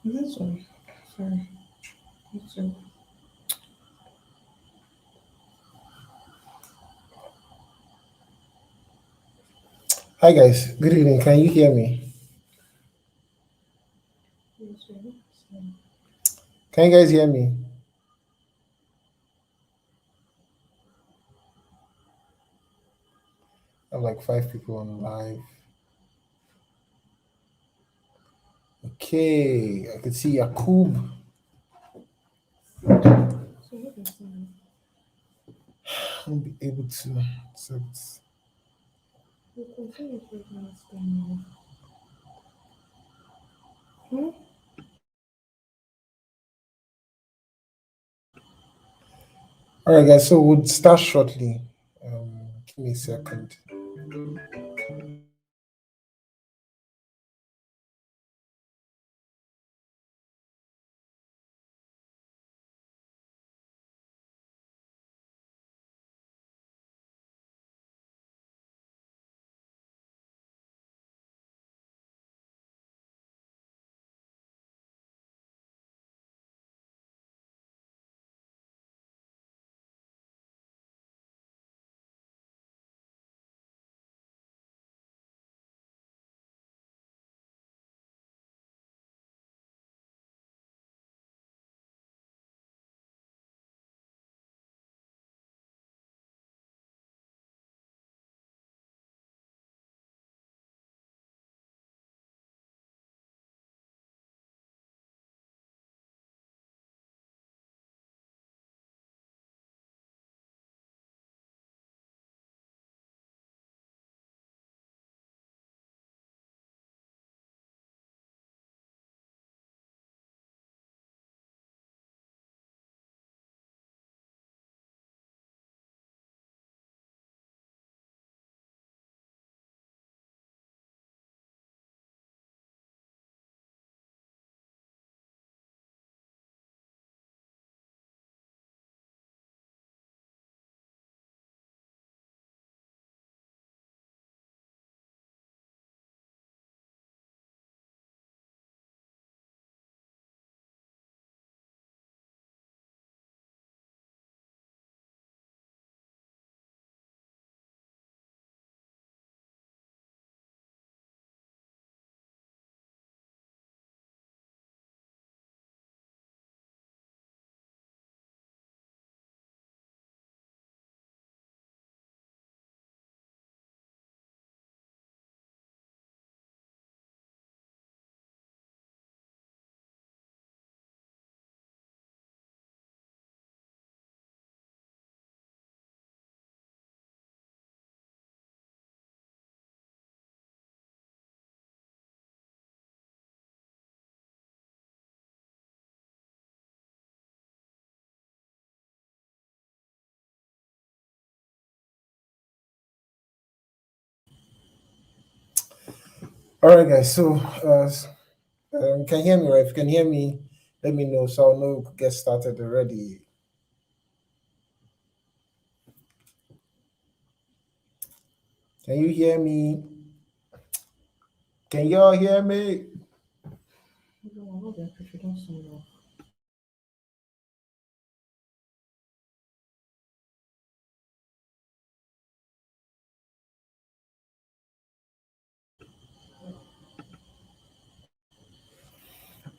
This one. Sorry. YouTube. Hi guys, good evening. Can you hear me? YouTube. Can you guys hear me? I have like five people on live. Okay, I can see Yakub. So what is that? I won't be able to accept. You continue to last time. Hmm? All right, guys. So we'll start shortly. Give me a second. All right, guys. So, can you hear me? Right? If you can hear me, let me know so I'll know we could get started already. Can you hear me? Can y'all hear me? I don't know what the introduction was.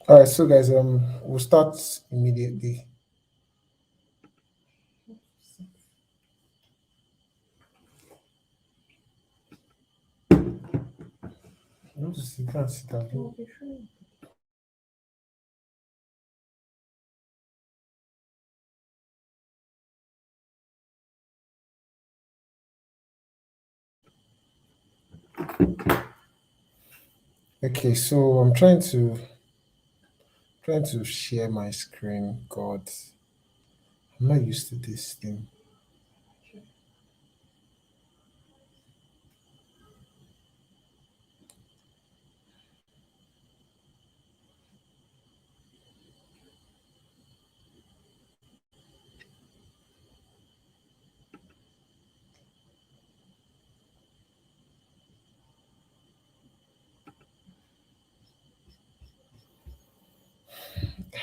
All right, so guys, we'll start immediately. Notice you can't sit down. Okay, sure. Okay, so I'm trying to share my screen. God, I'm not used to this thing.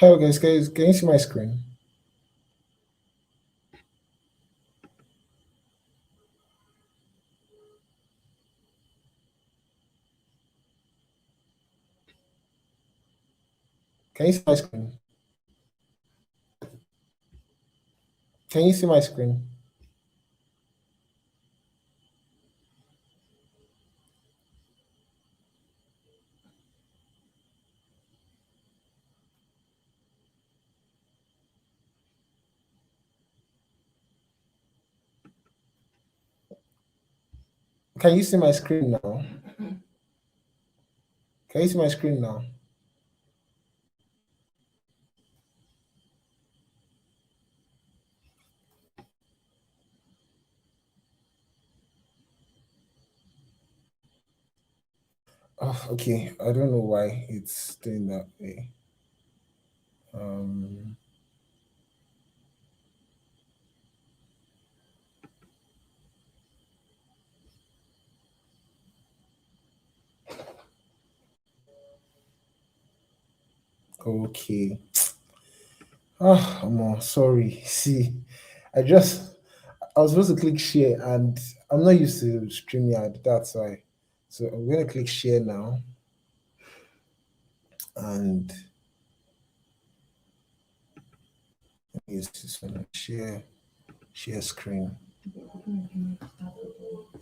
Hello guys, can you see my screen? Can you see my screen? Can you see my screen? Can you see my screen now? Can you see my screen now? Oh, okay. I don't know why it's doing that way. Um, okay. I'm sorry. See, I just I was supposed to click share and I'm not used to StreamYard. That's why. So I'm gonna click share now and use this one. Share screen. Okay, we can start with the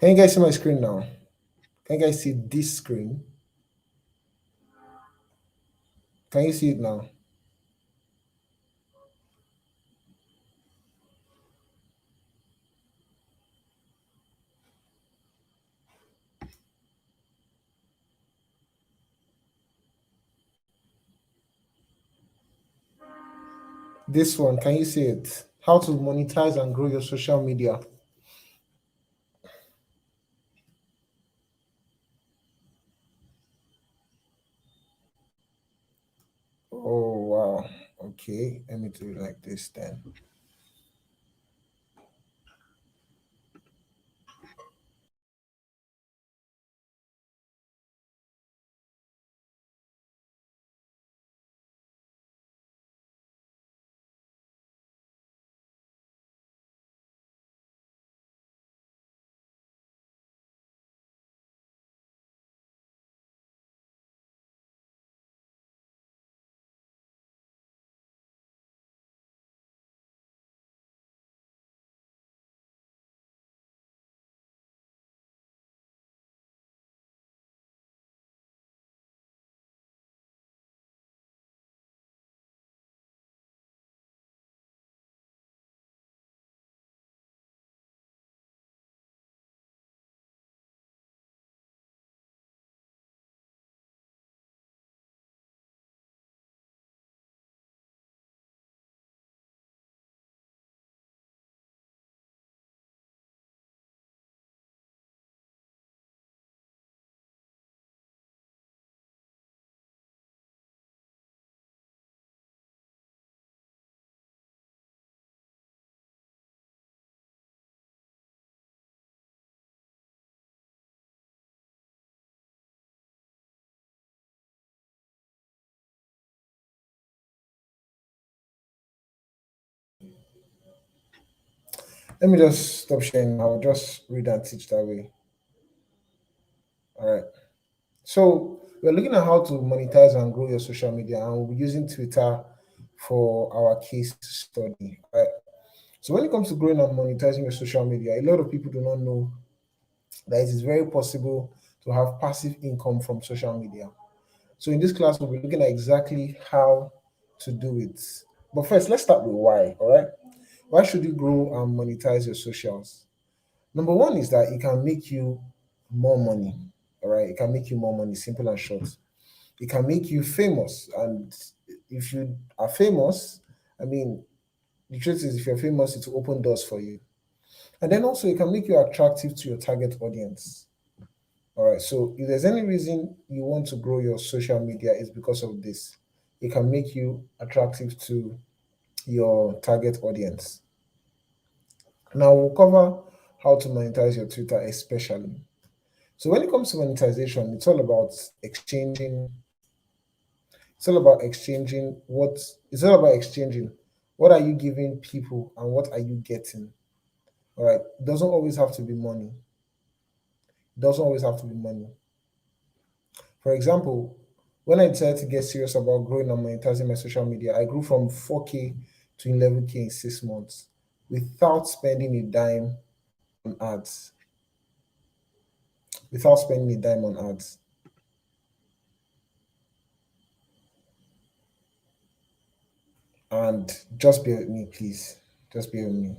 Can you guys see my screen now? Can you guys see this screen? Can you see it now? This one, can you see it? How to monetize and grow your social media. Oh wow. Okay, let me do it like this then. Let me just stop sharing. I'll just read and teach that way. All right. So we're looking at how to monetize and grow your social media, and we'll be using Twitter for our case study. Right. So when it comes to growing and monetizing your social media, a lot of people do not know that it is very possible to have passive income from social media. So in this class, we'll be looking at exactly how to do it. But first, let's start with why. All right. Why should you grow and monetize your socials? Number one is that it can make you more money. All right. It can make you more money, simple and short. It can make you famous. And if you are famous, I mean, the truth is, if you're famous, it will open doors for you. And then also, it can make you attractive to your target audience. All right. So if there's any reason you want to grow your social media, it's because of this. It can make you attractive to your target audience. Now we'll cover how to monetize your Twitter, especially. So when it comes to monetization, it's all about exchanging. It's all about exchanging what. It's all about exchanging. What are you giving people and what are you getting? All right. It doesn't always have to be money. It doesn't always have to be money. For example, when I decided to get serious about growing and monetizing my social media, I grew from 4K to 11K in 6 months without spending a dime on ads. Without spending a dime on ads. And just bear with me, please. Just bear with me.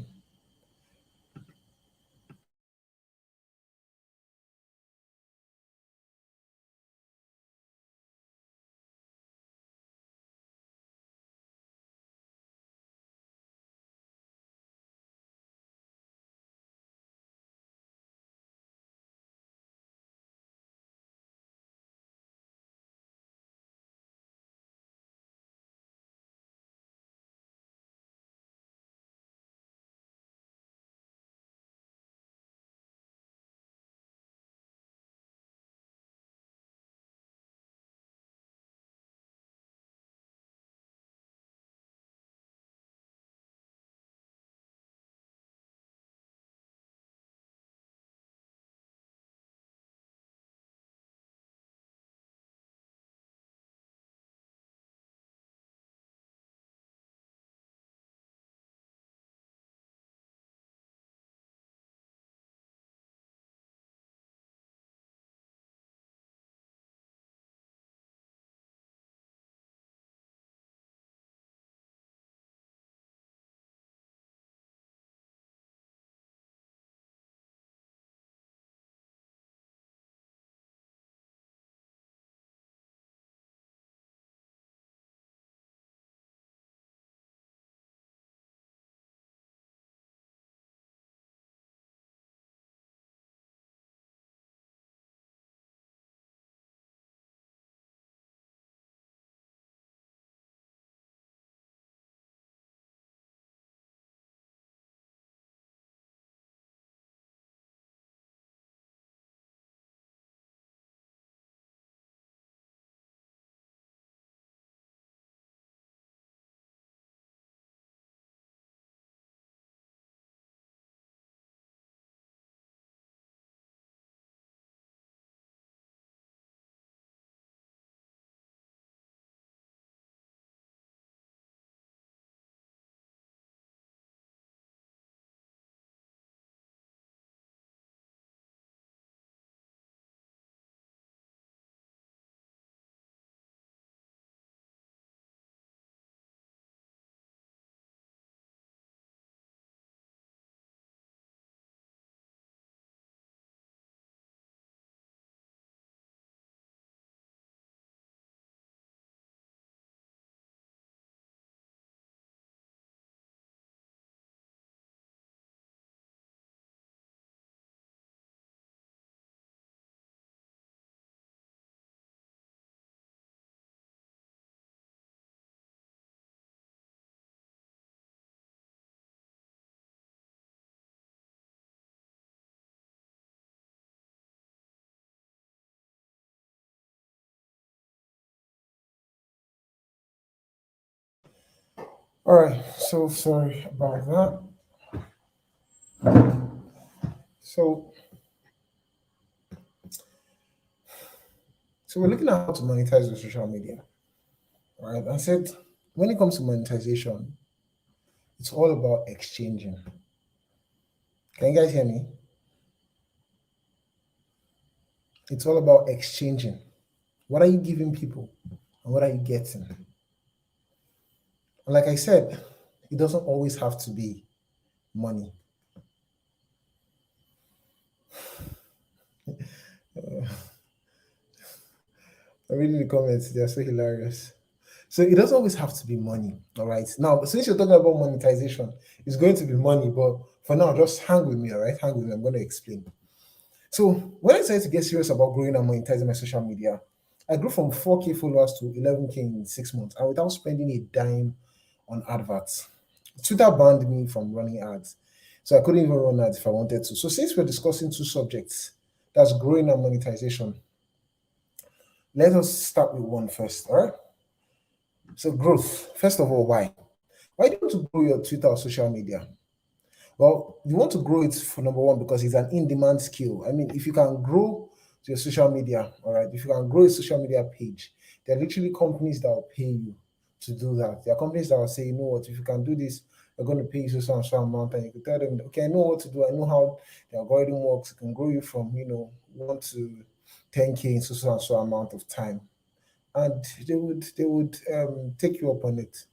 All right. So sorry about that. So so we're looking at how to monetize your social media. All right. I said when it comes to monetization, it's all about exchanging. Can you guys hear me? It's all about exchanging. What are you giving people and what are you getting? And like I said, it doesn't always have to be money. I'm reading the comments, they're so hilarious. So it doesn't always have to be money. All right. Now, since you're talking about monetization, it's going to be money, but for now, just hang with me, all right? Hang with me. I'm going to explain. So when I decided to get serious about growing and monetizing my social media, I grew from 4K followers to 11K in 6 months and without spending a dime on adverts. Twitter banned me from running ads. So I couldn't even run ads if I wanted to. So since we're discussing two subjects, that's growing and monetization, let us start with one first. All right. So growth. First of all, why? Why do you want to grow your Twitter or social media? Well, you want to grow it for number one because it's an in-demand skill. I mean, if you can grow your social media, all right, if you can grow a social media page, there are literally companies that will pay you to do that. There are companies that will say, you know what, if you can do this, they're going to pay you so and so amount, and you can tell them, okay, I know what to do. I know how the algorithm works. It can grow you from 1 to 10K in so and so amount of time, and they would take you up on it.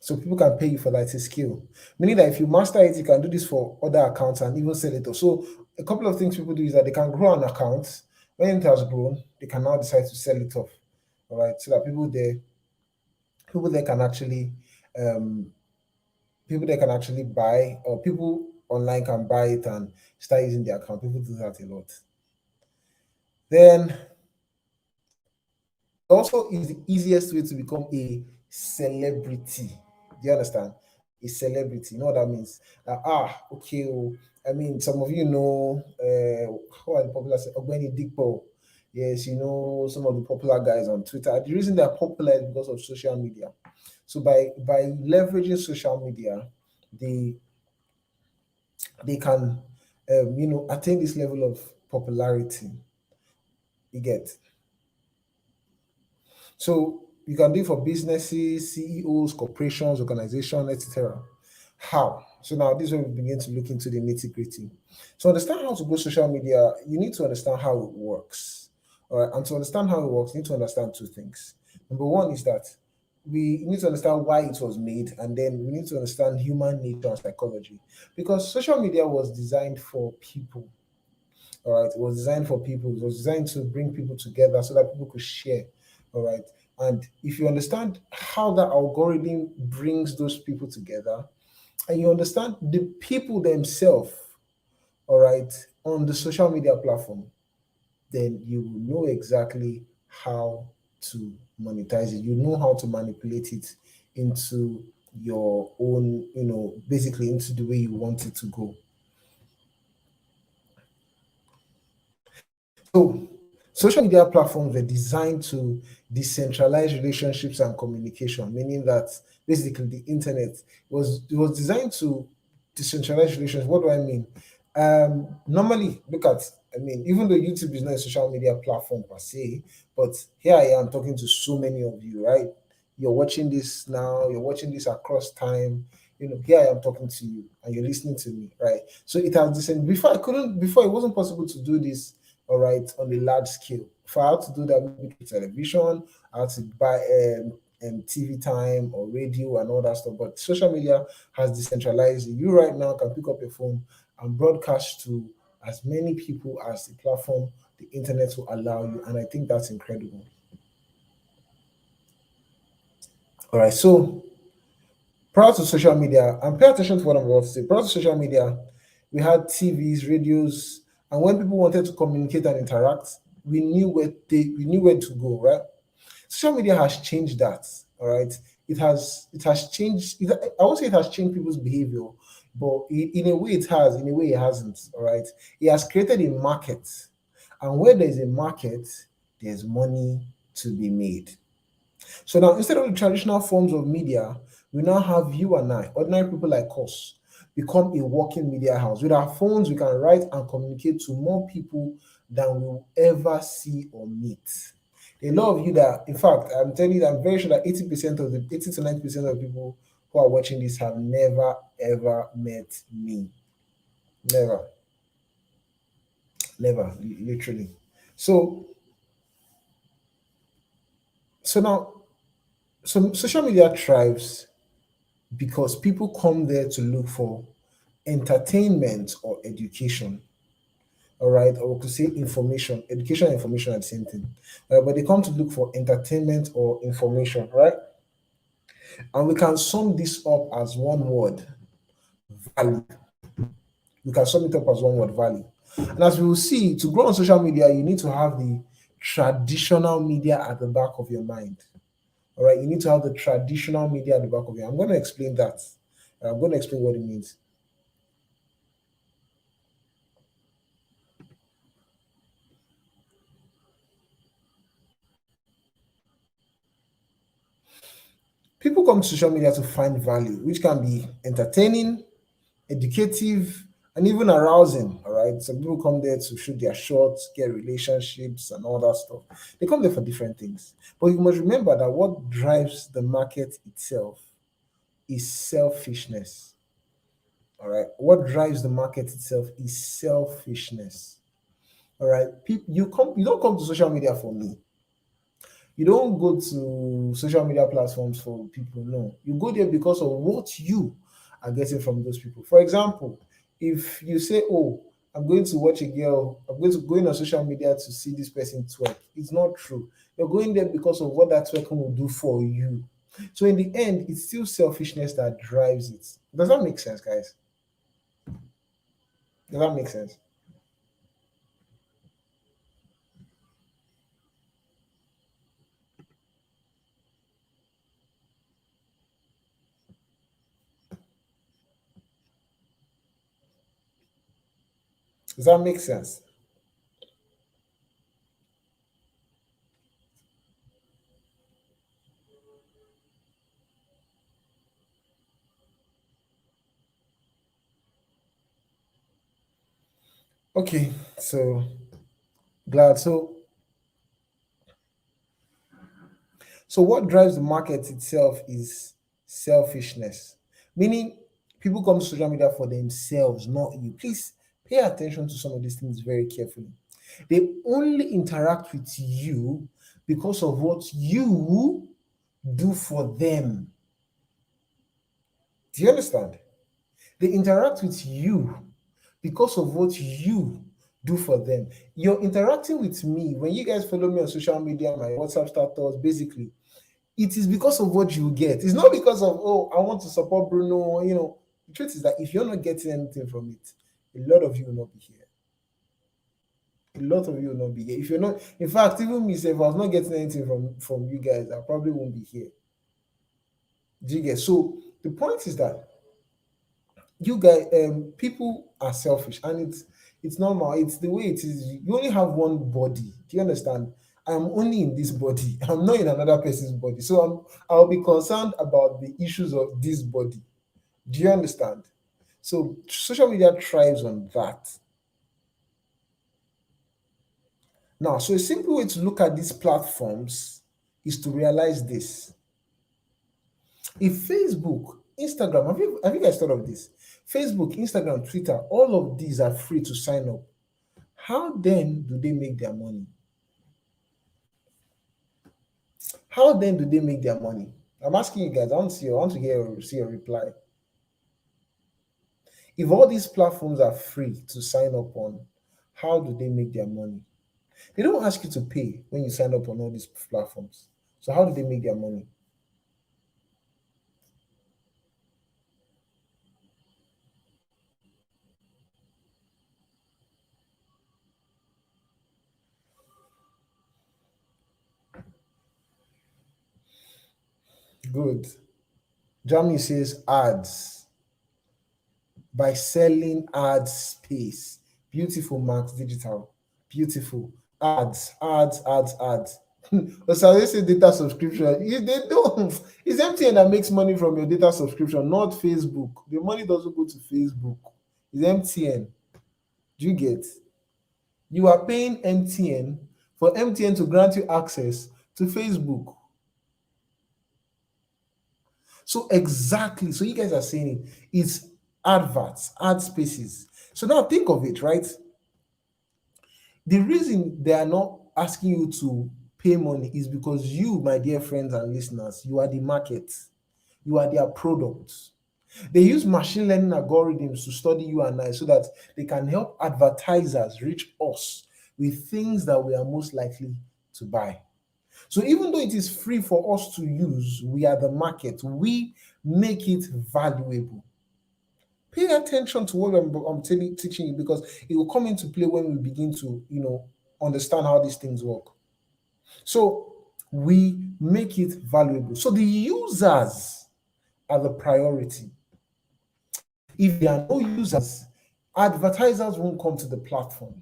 So people can pay you for that. It's a skill. Meaning that if you master it, you can do this for other accounts and even sell it off. So a couple of things people do is that they can grow an account. When it has grown, they can now decide to sell it off. All right. So that people there can actually um people there can actually buy, or people online can buy it and start using the account. People do that a lot. Then it also is the easiest way to become a celebrity. Do you understand? A celebrity. You know what that means? Okay. Oh, I mean, some of you know who are the popular Ogbeni Dikpo. Yes, you know some of the popular guys on Twitter. The reason they're popular is because of social media. So by leveraging social media, they they can attain this level of popularity. You get. So you can do it for businesses, CEOs, corporations, organizations, etc. How? So now this is where we begin to look into the nitty gritty. To understand how to grow social media, you need to understand how it works. All right. And to understand how it works, you need to understand two things. Number one is that we need to understand why it was made, and then we need to understand human nature and psychology. Because social media was designed for people. All right. It was designed for people. It was designed to bring people together so that people could share. All right. And if you understand how that algorithm brings those people together, and you understand the people themselves, all right, on the social media platform, then you will know exactly how to monetize it. You know how to manipulate it into your own, basically into the way you want it to go. So, social media platforms were designed to decentralize relationships and communication, meaning that basically the internet was designed to decentralize relations. What do I mean? Normally, look at, I mean, even though YouTube is not a social media platform per se, but here I am talking to so many of you, right? You're watching this now, you're watching this across time. Here I am talking to you and you're listening to me, right? So it has this, and before it wasn't possible to do this, all right, on a large scale. For how to do that, maybe through television, how to buy TV time or radio and all that stuff. But social media has decentralized it. You right now can pick up your phone and broadcast to as many people as the platform, the internet will allow you. And I think that's incredible. All right, so prior to social media, and pay attention to what I'm about to say. Prior to social media, we had TVs, radios, and when people wanted to communicate and interact, we knew where to go, right? Social media has changed that. All right, it has changed. I won't say it has changed people's behavior, but in a way it has. In a way it hasn't. All right, it has created a market, and where there is a market, there's money to be made. So now, instead of the traditional forms of media, we now have you and I, ordinary people like us, become a walking media house. With our phones, we can write and communicate to more people than we will ever see or meet. A lot of you that, in fact, I'm telling you that I'm very sure that 80% of the 80 to 90% of people who are watching this have never ever met me. Never, never, literally. So so now so social media thrives because people come there to look for entertainment or education. All right, or we could say information, education and information are the same thing. But they come to look for entertainment or information, right? And we can sum this up as one word: value. We can sum it up as one word: value. And as we will see, to grow on social media, you need to have the traditional media at the back of your mind. All right, you need to have the traditional media at the back of your. I'm going to explain that. I'm going to explain what it means. People come to social media to find value, which can be entertaining, educative, and even arousing. All right. Some people come there to shoot their shots, get relationships, and all that stuff. They come there for different things. But you must remember that what drives the market itself is selfishness. All right. What drives the market itself is selfishness. All right. You don't come to social media for me. You don't go to social media platforms for people. No, you go there because of what you are getting from those people. For example, if you say, "Oh, I'm going to watch a girl, I'm going to go in on social media to see this person twerk," it's not true. You're going there because of what that twerking will do for you. So in the end, it's still selfishness that drives it. Does that make sense, guys? Does that make sense? Does that make sense? Okay, so glad. So what drives the market itself is selfishness, meaning people come to social media for themselves, not you. Please pay attention to some of these things very carefully. They only interact with you because of what you do for them. Do you understand? They interact with you because of what you do for them. You're interacting with me when you guys follow me on social media, my WhatsApp status, basically it is because of what you get. It's not because of, oh, I want to support Bruno. The truth is that if you're not getting anything from it, a lot of you will not be here. A lot of you will not be here. If you're not, in fact, even me, if I was not getting anything from you guys, I probably won't be here. Do you get? So the point is that you guys, people are selfish, and it's normal. It's the way it is. You only have one body. Do you understand? I'm only in this body. I'm not in another person's body. So I'll be concerned about the issues of this body. Do you understand? So social media thrives on that. Now, so a simple way to look at these platforms is to realize this. If Facebook, Instagram, have you guys thought of this? Facebook, Instagram, Twitter, all of these are free to sign up. How then do they make their money? How then do they make their money? I'm asking you guys. I want to see your reply. If all these platforms are free to sign up on, how do they make their money? They don't ask you to pay when you sign up on all these platforms. So how do they make their money? Good. Jamie says ads by selling ad space. Beautiful, Max Digital. Beautiful. Ads, ads, ads, ads. So they say data subscription. They don't. It's MTN that makes money from your data subscription, not Facebook. The money doesn't go to Facebook. It's MTN. Do you get? You are paying MTN for MTN to grant you access to Facebook. So exactly. So you guys are saying it's adverts, ad spaces. So now think of it, right? The reason they are not asking you to pay money is because you, my dear friends and listeners, you are the market, you are their product. They use machine learning algorithms to study you and I so that they can help advertisers reach us with things that we are most likely to buy. So even though it is free for us to use, we are the market. We make it valuable. Pay attention to what I'm teaching you, because it will come into play when we begin to, understand how these things work. So we make it valuable. So the users are the priority. If there are no users, advertisers won't come to the platform.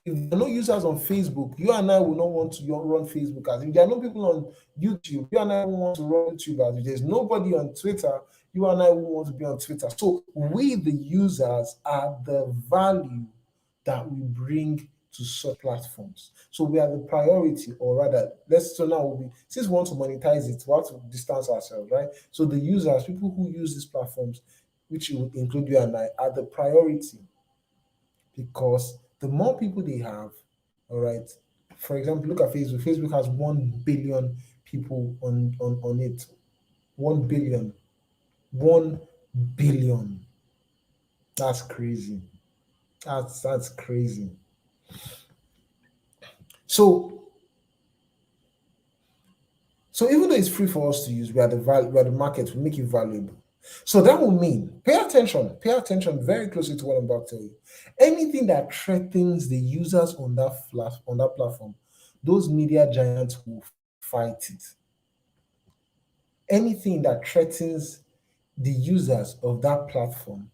If there are no users on Facebook, you and I will not want to run Facebook ads. If there are no people on YouTube, you and I will want to run YouTube ads. If there's nobody on Twitter, you and I will want to be on Twitter. So we, the users, are the value that we bring to such platforms. So we are the priority, or rather, since we want to monetize it, we have to distance ourselves, right? So the users, people who use these platforms, which would include you and I, are the priority, because the more people they have, all right. For example, look at Facebook. Facebook has 1 billion people on it. 1 billion. 1 billion. That's crazy. That's crazy. So even though it's free for us to use, we are the market, we make it valuable. So that will mean pay attention very closely to what I'm about to tell you. Anything that threatens the users on that platform, those media giants will fight it. Anything that threatens the users of that platform,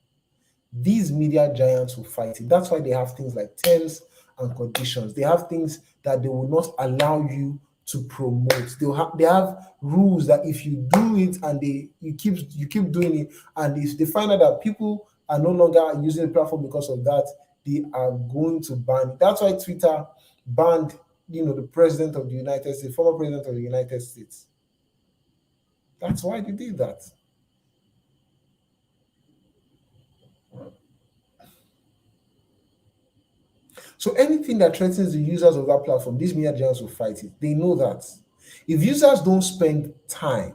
these media giants will fight it. That's why they have things like terms and conditions. They have things that they will not allow you to promote. They have rules that if you do it and you keep doing it, and if they find out that people are no longer using the platform because of that, they are going to ban it. That's why Twitter banned, the president of the United States, former president of the United States. That's why they did that. So anything that threatens the users of that platform, these media giants will fight it. They know that. If users don't spend time,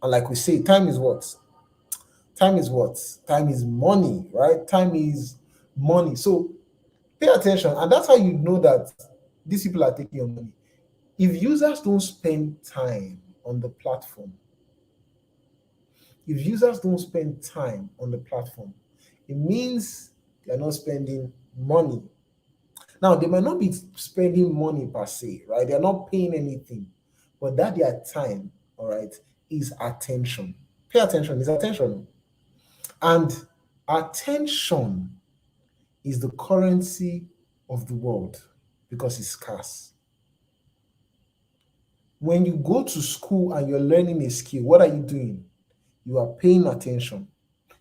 and like we say, time is what? Time is what? Time is money, right? Time is money. So pay attention, and that's how you know that these people are taking your money. If users don't spend time on the platform, if users don't spend time on the platform, it means they're not spending money. Now, they might not be spending money per se, right? They're not paying anything, but that their time, all right, is attention. Pay attention, is attention. And attention is the currency of the world because it's scarce. When you go to school and you're learning a skill, what are you doing? You are paying attention.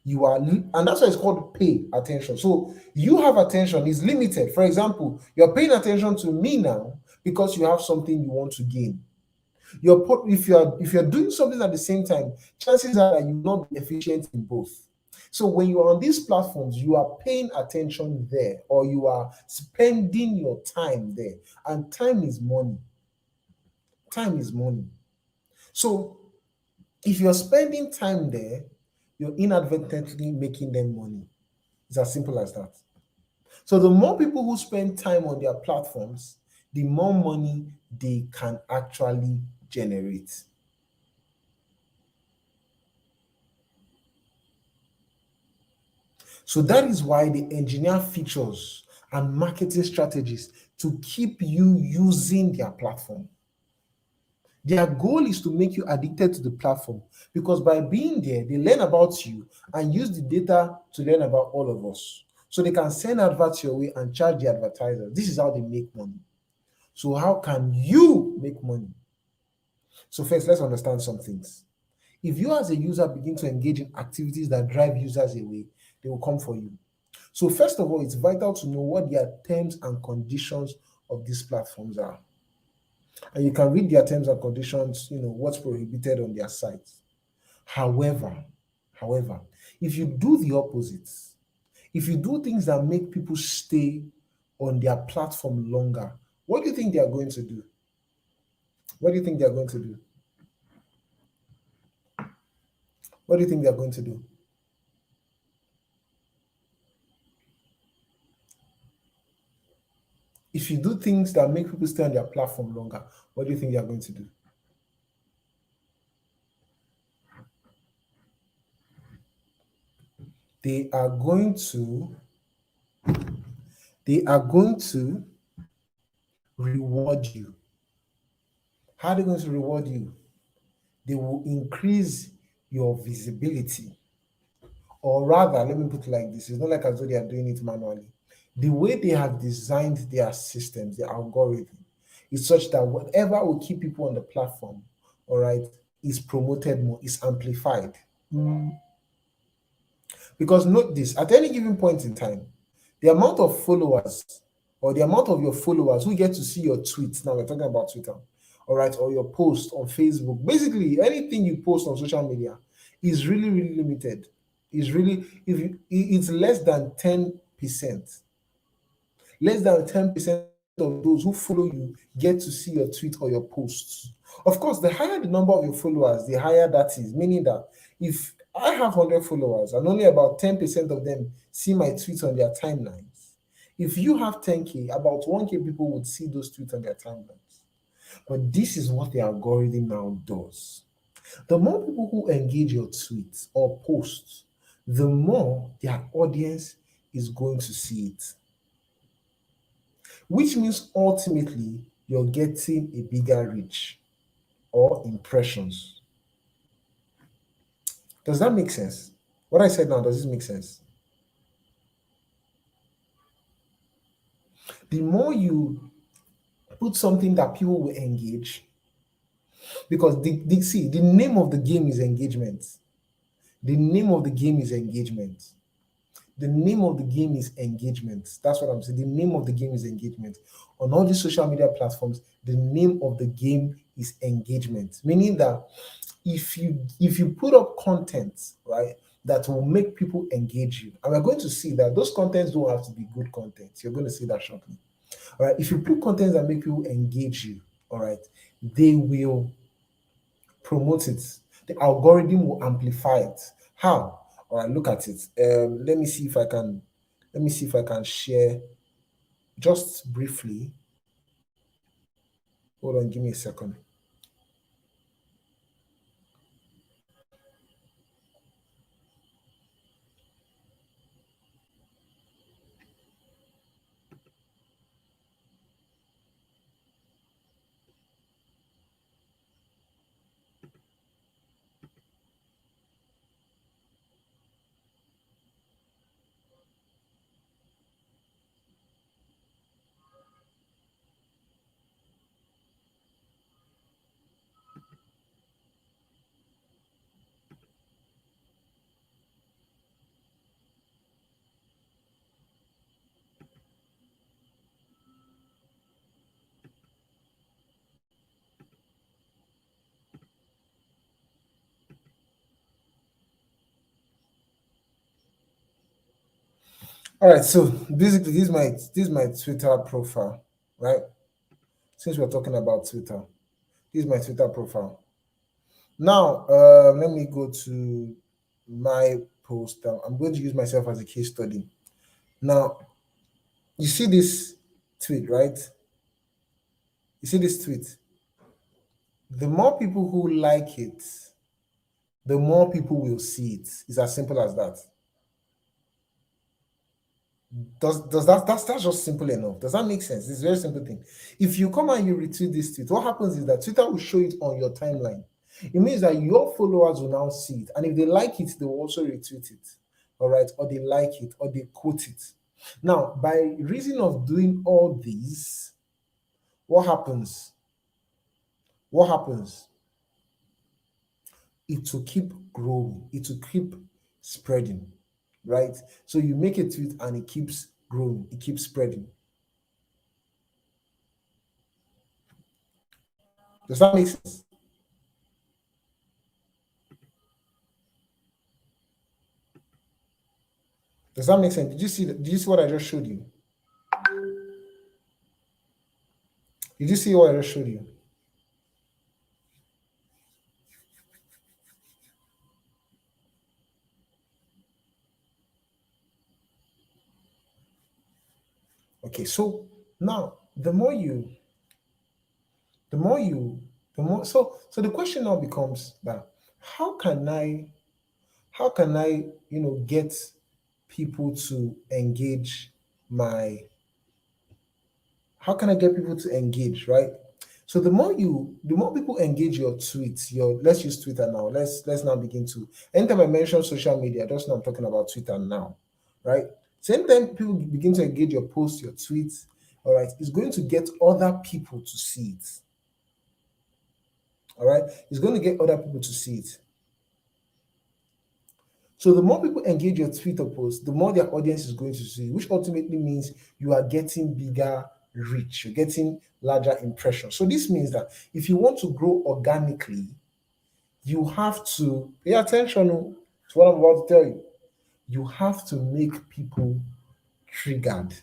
And that's why it's called pay attention. So you have attention is limited. For example, you're paying attention to me now because you have something you want to gain. If you're doing something at the same time, chances are that you will not be efficient in both. So when you are on these platforms, you are paying attention there, or you are spending your time there. And time is money. Time is money. So if you're spending time there, you're inadvertently making them money. It's as simple as that. So the more people who spend time on their platforms, the more money they can actually generate. So that is why they engineer features and marketing strategies to keep you using their platform. Their goal is to make you addicted to the platform, because by being there, they learn about you and use the data to learn about all of us. So they can send adverts your way and charge the advertisers. This is how they make money. So how can you make money? So first, let's understand some things. If you as a user begin to engage in activities that drive users away, they will come for you. So first of all, it's vital to know what their terms and conditions of these platforms are. And you can read their terms and conditions, what's prohibited on their site. However, if you do the opposite, if you do things that make people stay on their platform longer, what do you think they are going to do? What do you think they are going to do? What do you think they are going to do? If you do things that make people stay on their platform longer, what do you think they are going to do? They are going to they are going to reward you. How are they going to reward you? They will increase your visibility. Or rather, let me put it like this: it's not like as though they are doing it manually. The way they have designed their systems, their algorithm, is such that whatever will keep people on the platform, all right, is promoted more, is amplified. Because note this, at any given point in time, the amount of followers or the amount of your followers who get to see your tweets, now we're talking about Twitter, all right, or your post on Facebook, basically anything you post on social media is really, really limited. Is really, if you, it's less than 10%. Less than 10% of those who follow you get to see your tweet or your posts. Of course, the higher the number of your followers, the higher that is, meaning that if I have 100 followers and only about 10% of them see my tweets on their timelines, if you have 10K, about 1K people would see those tweets on their timelines. But this is what the algorithm now does. The more people who engage your tweets or posts, the more their audience is going to see it, which means ultimately you're getting a bigger reach or impressions. Does that make sense? What I said now, does this make sense? The more you put something that people will engage, because see, the name of the game is engagement. The name of the game is engagement. The name of the game is engagement. That's what I'm saying. The name of the game is engagement. On all these social media platforms, the name of the game is engagement. Meaning that if you put up content, right, that will make people engage you, and we're going to see that those contents don't have to be good content. You're going to see that shortly. All right. If you put contents that make people engage you, all right, they will promote it. The algorithm will amplify it. How? All right, look at it. Let me see if I can share just briefly. Hold on, give me a second. All right, so basically this is my Twitter profile, right? Since we're talking about Twitter, this is my Twitter profile. Now, let me go to my post. I'm going to use myself as a case study. Now, you see this tweet, right? You see this tweet. The more people who like it, the more people will see it. It's as simple as that. Does that's just simple enough? Does that make sense? It's a very simple thing. If you come and you retweet this tweet, what happens is that Twitter will show it on your timeline. It means that your followers will now see it, and if they like it, they will also retweet it. All right, or they like it, or they quote it. Now, by reason of doing all these, what happens? What happens? It will keep growing, it will keep spreading, right? So you make a tweet and it keeps growing, it keeps spreading. Does that make sense? Does that make sense? Did you see what I just showed you? Did you see what I just showed you? Okay, so now the more you, the more. So the question now becomes that how can I, get people to engage my how can I get people to engage, right? So the more people engage your tweets, your let's use Twitter now. Let's now begin to. Anytime I mention social media, just now I'm talking about Twitter now, right? Same time people begin to engage your posts, your tweets, all right, it's going to get other people to see it. All right, it's going to get other people to see it. So the more people engage your Twitter post, the more their audience is going to see, which ultimately means you are getting bigger reach, you're getting larger impressions. So this means that if you want to grow organically, you have to pay attention to what I'm about to tell you. You have to make people triggered.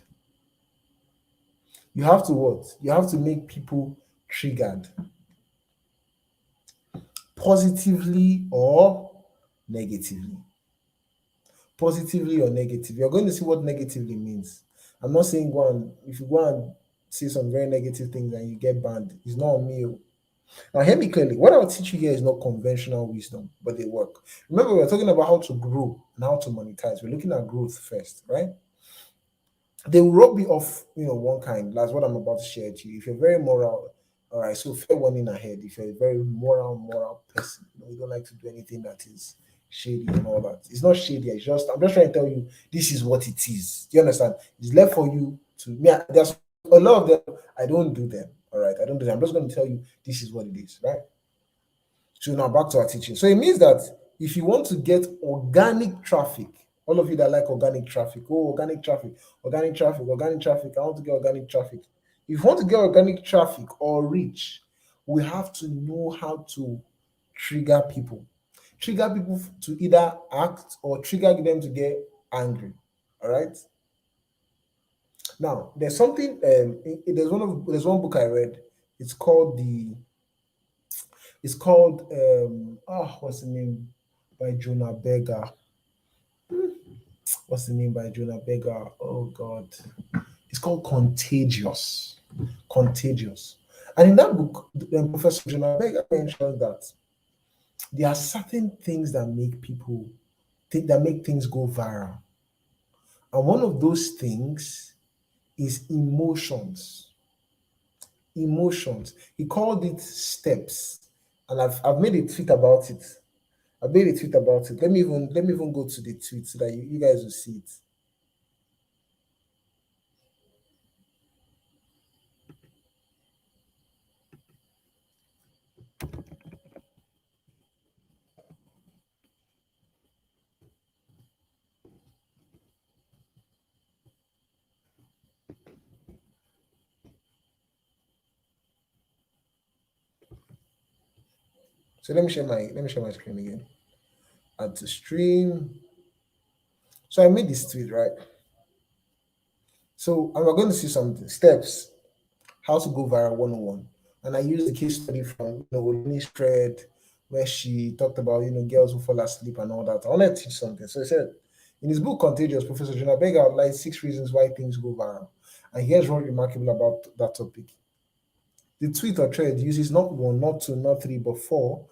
You have to what? You have to make people triggered positively or negatively. Positively or negative. You're going to see what negatively means. I'm not saying go and if you go and say some very negative things and you get banned, it's not on me. Oh. Now hear me clearly. What I'll teach you here is not conventional wisdom, but they work. Remember, we're talking about how to grow and how to monetize. We're looking at growth first, right? They will rub you off, one kind. That's what I'm about to share to you. If you're very moral, all right, so fair warning ahead. If you're a very moral person, you don't like to do anything that is shady and all that. It's not shady. I'm just trying to tell you this is what it is. Do you understand? It's left for you to me. There's a lot of them. I don't do them. All right, I don't do them. I'm just going to tell you this is what it is, right? So now back to our teaching. So it means that if you want to get organic traffic, all of you that like organic traffic, oh, organic traffic, organic traffic, organic traffic, I want to get organic traffic. If you want to get organic traffic or reach, we have to know how to trigger people. Trigger people to either act or trigger them to get angry. All right. Now, there's something. There's one book I read. It's called the It's called what's the name by Jonah Berger? What's the name by Jonah Berger? Oh God, it's called Contagious. Contagious. And in that book, Professor Jonah Berger mentioned that there are certain things that make people think that make things go viral, and one of those things is emotions. Emotions. He called it steps, and I've made a tweet about it. I made a tweet about it. Let me even go to the tweet so that you guys will see it. So let me share my screen again. Add to stream. So I made this tweet, right? So and we're going to see something. Steps, how to go viral 101. And I used the case study from Olini's thread where she talked about girls who fall asleep and all that. I want to teach something. So he said in his book Contagious, Professor Jonah Berger outlined 6 reasons why things go viral. And here's what remarkable about that topic. The tweet or thread uses not one, not two, not three, but four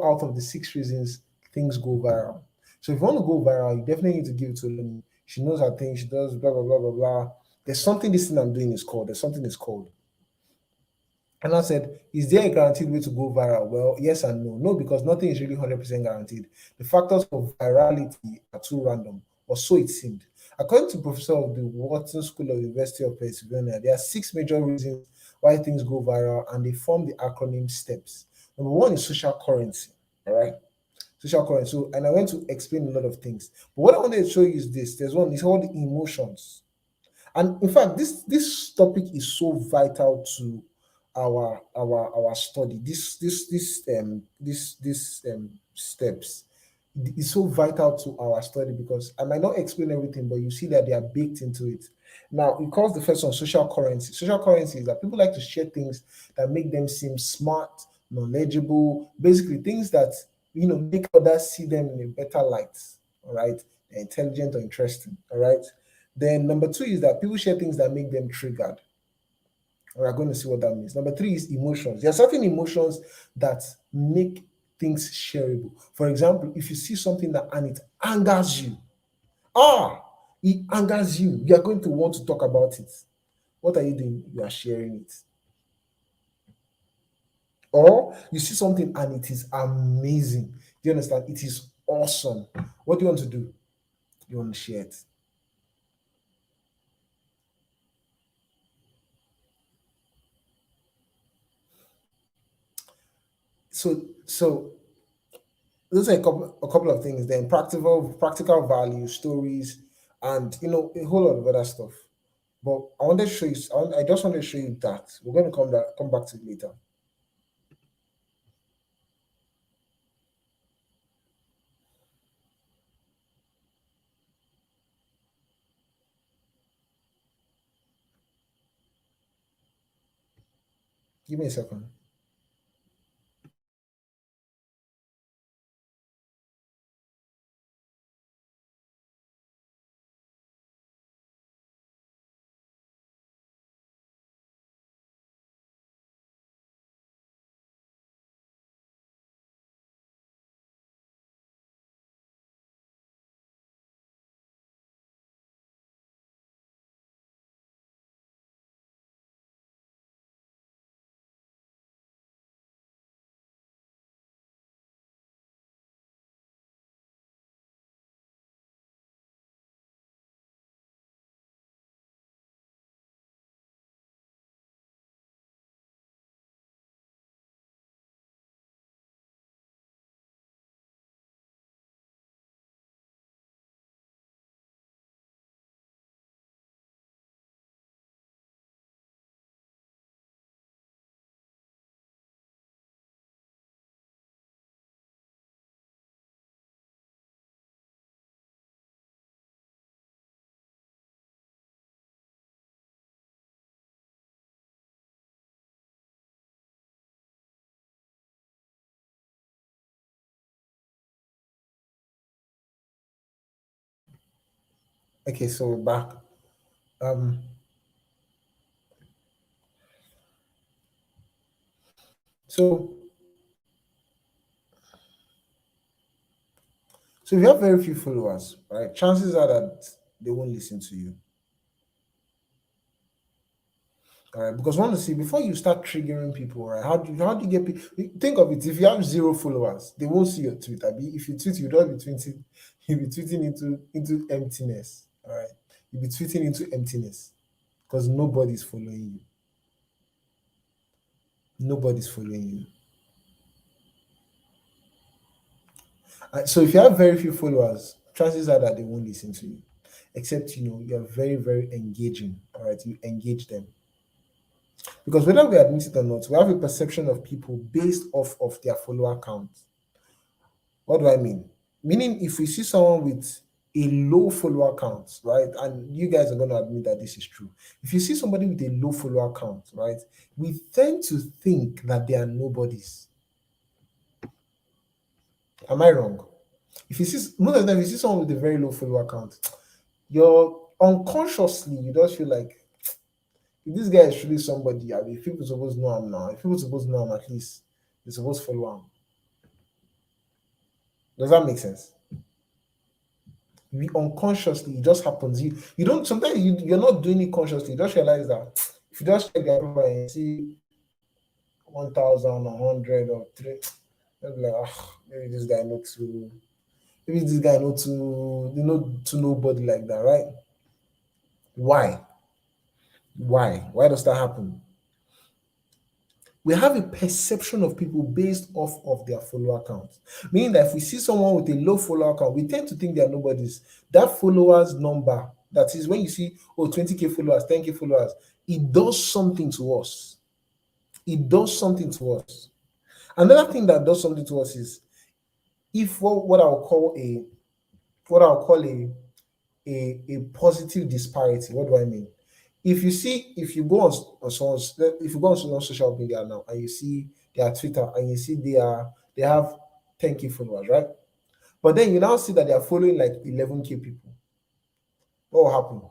out of the 6 reasons things go viral. So if you want to go viral, you definitely need to give it to Lumi. She knows her thing. She does blah blah blah blah blah. There's something this thing I'm doing is called. There's something it's called. And I said, is there a guaranteed way to go viral? Well, yes and no. No, because nothing is really 100% guaranteed. The factors for virality are too random, or so it seemed. According to Professor of the Wharton School of the University of Pennsylvania, there are 6 major reasons why things go viral, and they form the acronym STEPS. Number one is social currency. All right. Social currency. So, and I went to explain a lot of things. But what I wanted to show you is this. There's one, it's called emotions. And in fact, this topic is so vital to our study. This steps. is so vital to our study because I might not explain everything, but you see that they are baked into it. Now, it calls the first one social currency. Social currency is that people like to share things that make them seem smart, knowledgeable, basically things that make others see them in a better light. All right, they're intelligent or interesting. All right. Then number two is that people share things that make them triggered. We're going to see what that means. Number three is emotions. There are certain emotions that make things shareable. For example, if you see something that and it angers you, ah, it angers you, you are going to want to talk about it. What are you doing? You are sharing it. Or you see something and it is amazing. Do you understand? It is awesome. What do you want to do? You want to share it. So those are a couple of things. Then practical value, stories, and a whole lot of other stuff. But I wanted to show you. I just wanted to show you that we're going to come back to it later. Give me a second. Okay, so we're back. Um, so if you have very few followers, right? Chances are that they won't listen to you. All right, because I want to see before you start triggering people, right? How do you get people? Think of it. If you have zero followers, they won't see your tweet. If you tweet, you don't be tweeting. You'll be tweeting into emptiness. All right, you'll be tweeting into emptiness because nobody's following you. Nobody's following you. So if you have very few followers, chances are that they won't listen to you, except you're very very engaging. All right, you engage them because whether we admit it or not, we have a perception of people based off of their follower count. What do I mean? Meaning, if we see someone with a low follower count, right, and you guys are going to admit that this is true. If you see somebody with a low follower count, right, we tend to think that they are nobodies. Am I wrong? If you see most of the time, if you see someone with a very low follower count, you're unconsciously you just feel like if this guy is really somebody, I mean, if people supposed to know him now, if people supposed to know him at least, they're supposed to follow him. Does that make sense? We unconsciously, it just happens. You don't sometimes you're not doing it consciously. You just realize that if you just check their profile and see 1,000 or 100 or three, you'll be like, maybe this guy not too, maybe this guy not too, to nobody like that, right? Why? Why does that happen? We have a perception of people based off of their follower count. Meaning that if we see someone with a low follower count, we tend to think they are nobodies. That followers number, that is when you see, 20K followers, 10K followers, it does something to us. It does something to us. Another thing that does something to us is if what I'll call a what I'll call a positive disparity. What do I mean? If you go on someone's if you go on someone's social media now and you see their Twitter and you see they have 10K followers, right? But then you now see that they are following like 11K people. What will happen?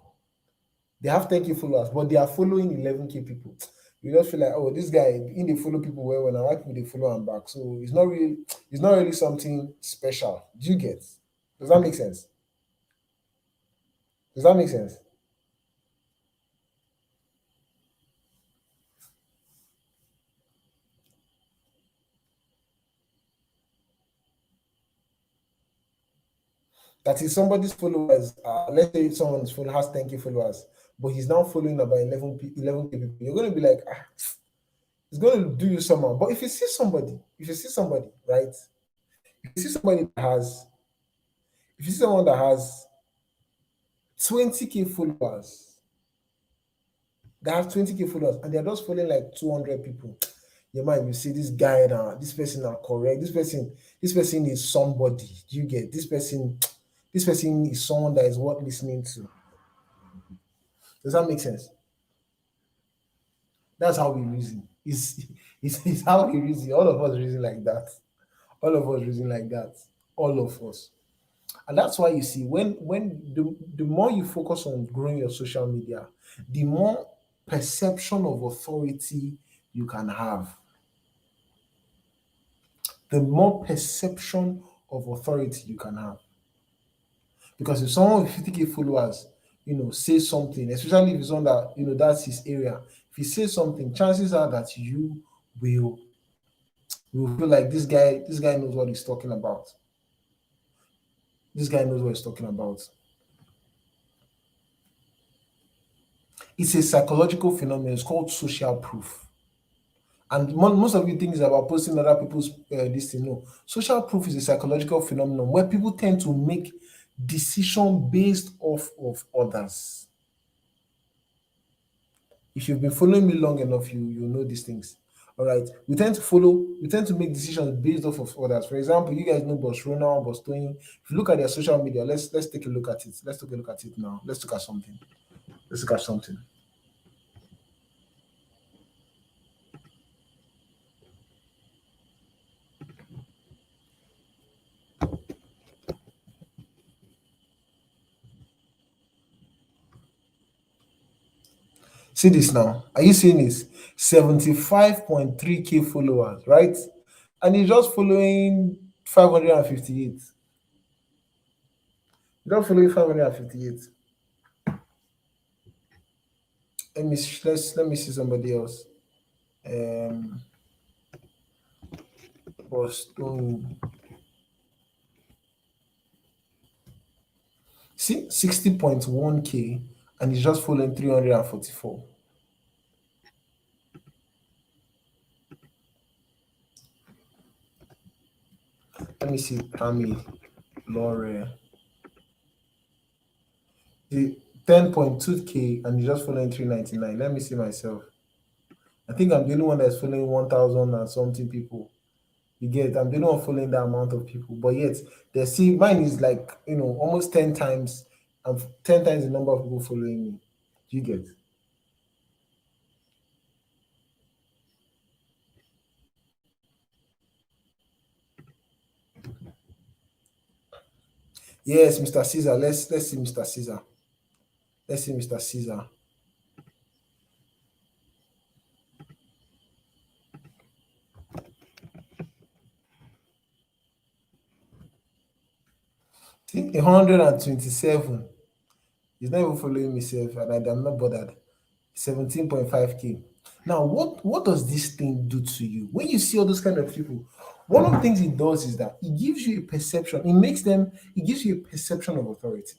They have 10K followers, but they are following 11K people. You just feel like, oh, this guy, in they follow people well, when I like people, they follow him back. So it's not really something special. Do you get? Does that make sense? Does that make sense? That is somebody's followers. Let's say someone's follow has 10K followers, but he's now following about 11K people. You're going to be like, it's going to do you somehow. But if you see somebody, right? If you see somebody that has, if you see someone that has 20K followers, they have 20K followers, and they're just following like 200 people. Your mind, you see this guy now, this person are correct. This person is somebody. You get this person is someone that is worth listening to. Does that make sense? That's how we reason. It's how we reason. All of us reason like that. All of us reason like that. All of us. And that's why you see when the more you focus on growing your social media, the more perception of authority you can have. The more perception of authority you can have. Because if someone with 50K followers, says something, especially if it's on that, that's his area. If he says something, chances are that will you will feel like this guy knows what he's talking about. This guy knows what he's talking about. It's a psychological phenomenon. It's called social proof. And most of you think is about posting other people's this thing. No, social proof is a psychological phenomenon where people tend to make decision based off of others. If you've been following me long enough, you know these things. All right. We tend to make decisions based off of others. For example, you guys know Boss Ronald, Boss Tony. If you look at their social media, let's take a look at it. Let's take a look at it now. Let's look at something. Let's look at something. See this now. Are you seeing this? 75.3K followers, right? And he's just following 558. Just following 558. Let me see somebody else. Boston. See, 60.1K, and he's just following 344. Let me see Tammy, Laura. The 10.2K, and he's just following 399. Let me see myself. I think I'm the only one that's following 1,000 and something people. You get, I'm the only one following that amount of people. But yet, they see mine is like, almost 10 times, 10 times the number of people following me. You get. Yes, Mr. Caesar. Let's see Mr. Caesar. Let's see Mr. Caesar. See, 127. He's not even following me, self, and I'm not bothered. 17.5K. Now, what does this thing do to you? When you see all those kind of people, one of the things it does is that it gives you a perception. It gives you a perception of authority.